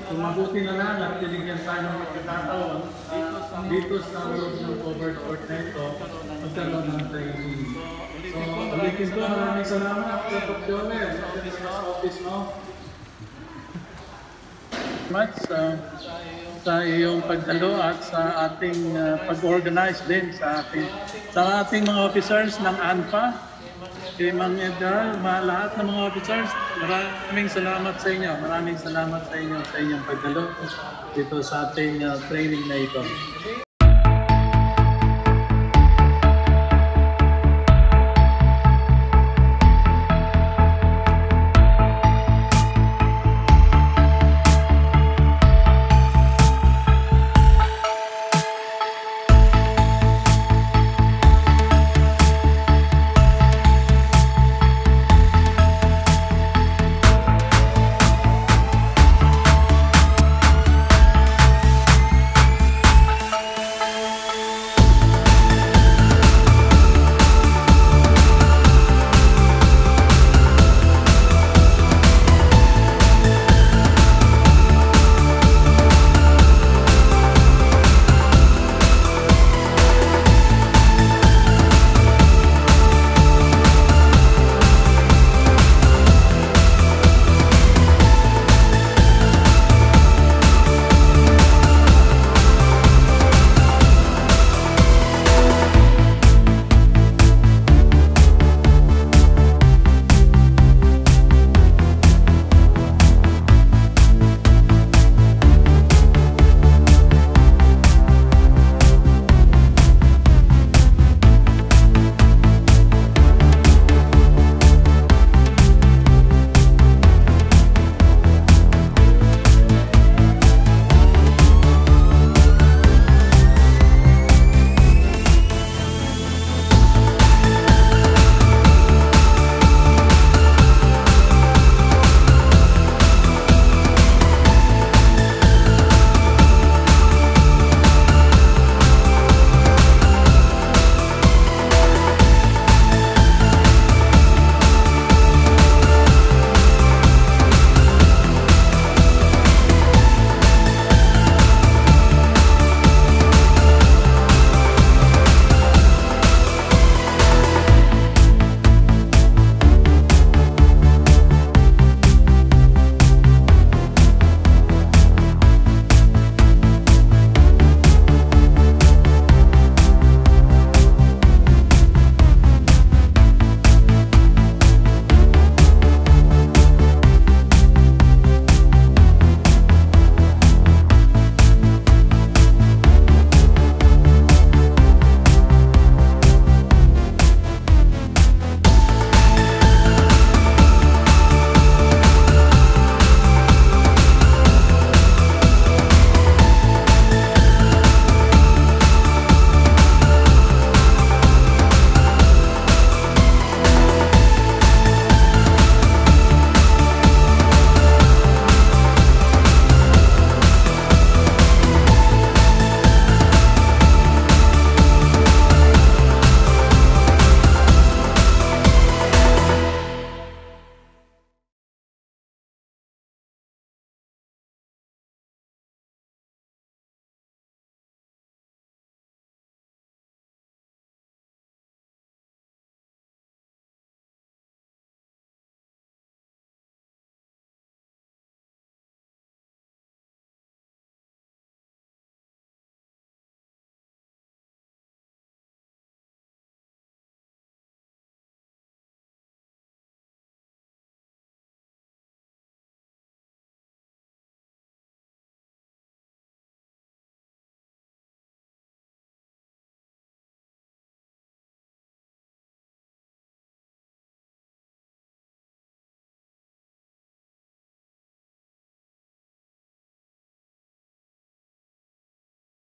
So, mabuti na lang at tinigyan tayo ng pagkakataon dito sa loob ng covered court na ito, magkaroon ng training. So, ulitin ko, maraming salamat sa Dr. Joel sa office mo. Sa iyong pagdalo at sa ating pag-organize din sa ating mga officers ng ANFA, kay Mang Edgar, lahat ng mga officers, maraming salamat sa inyo. Maraming salamat sa inyo sa inyong pagdalo dito sa ating training na ito.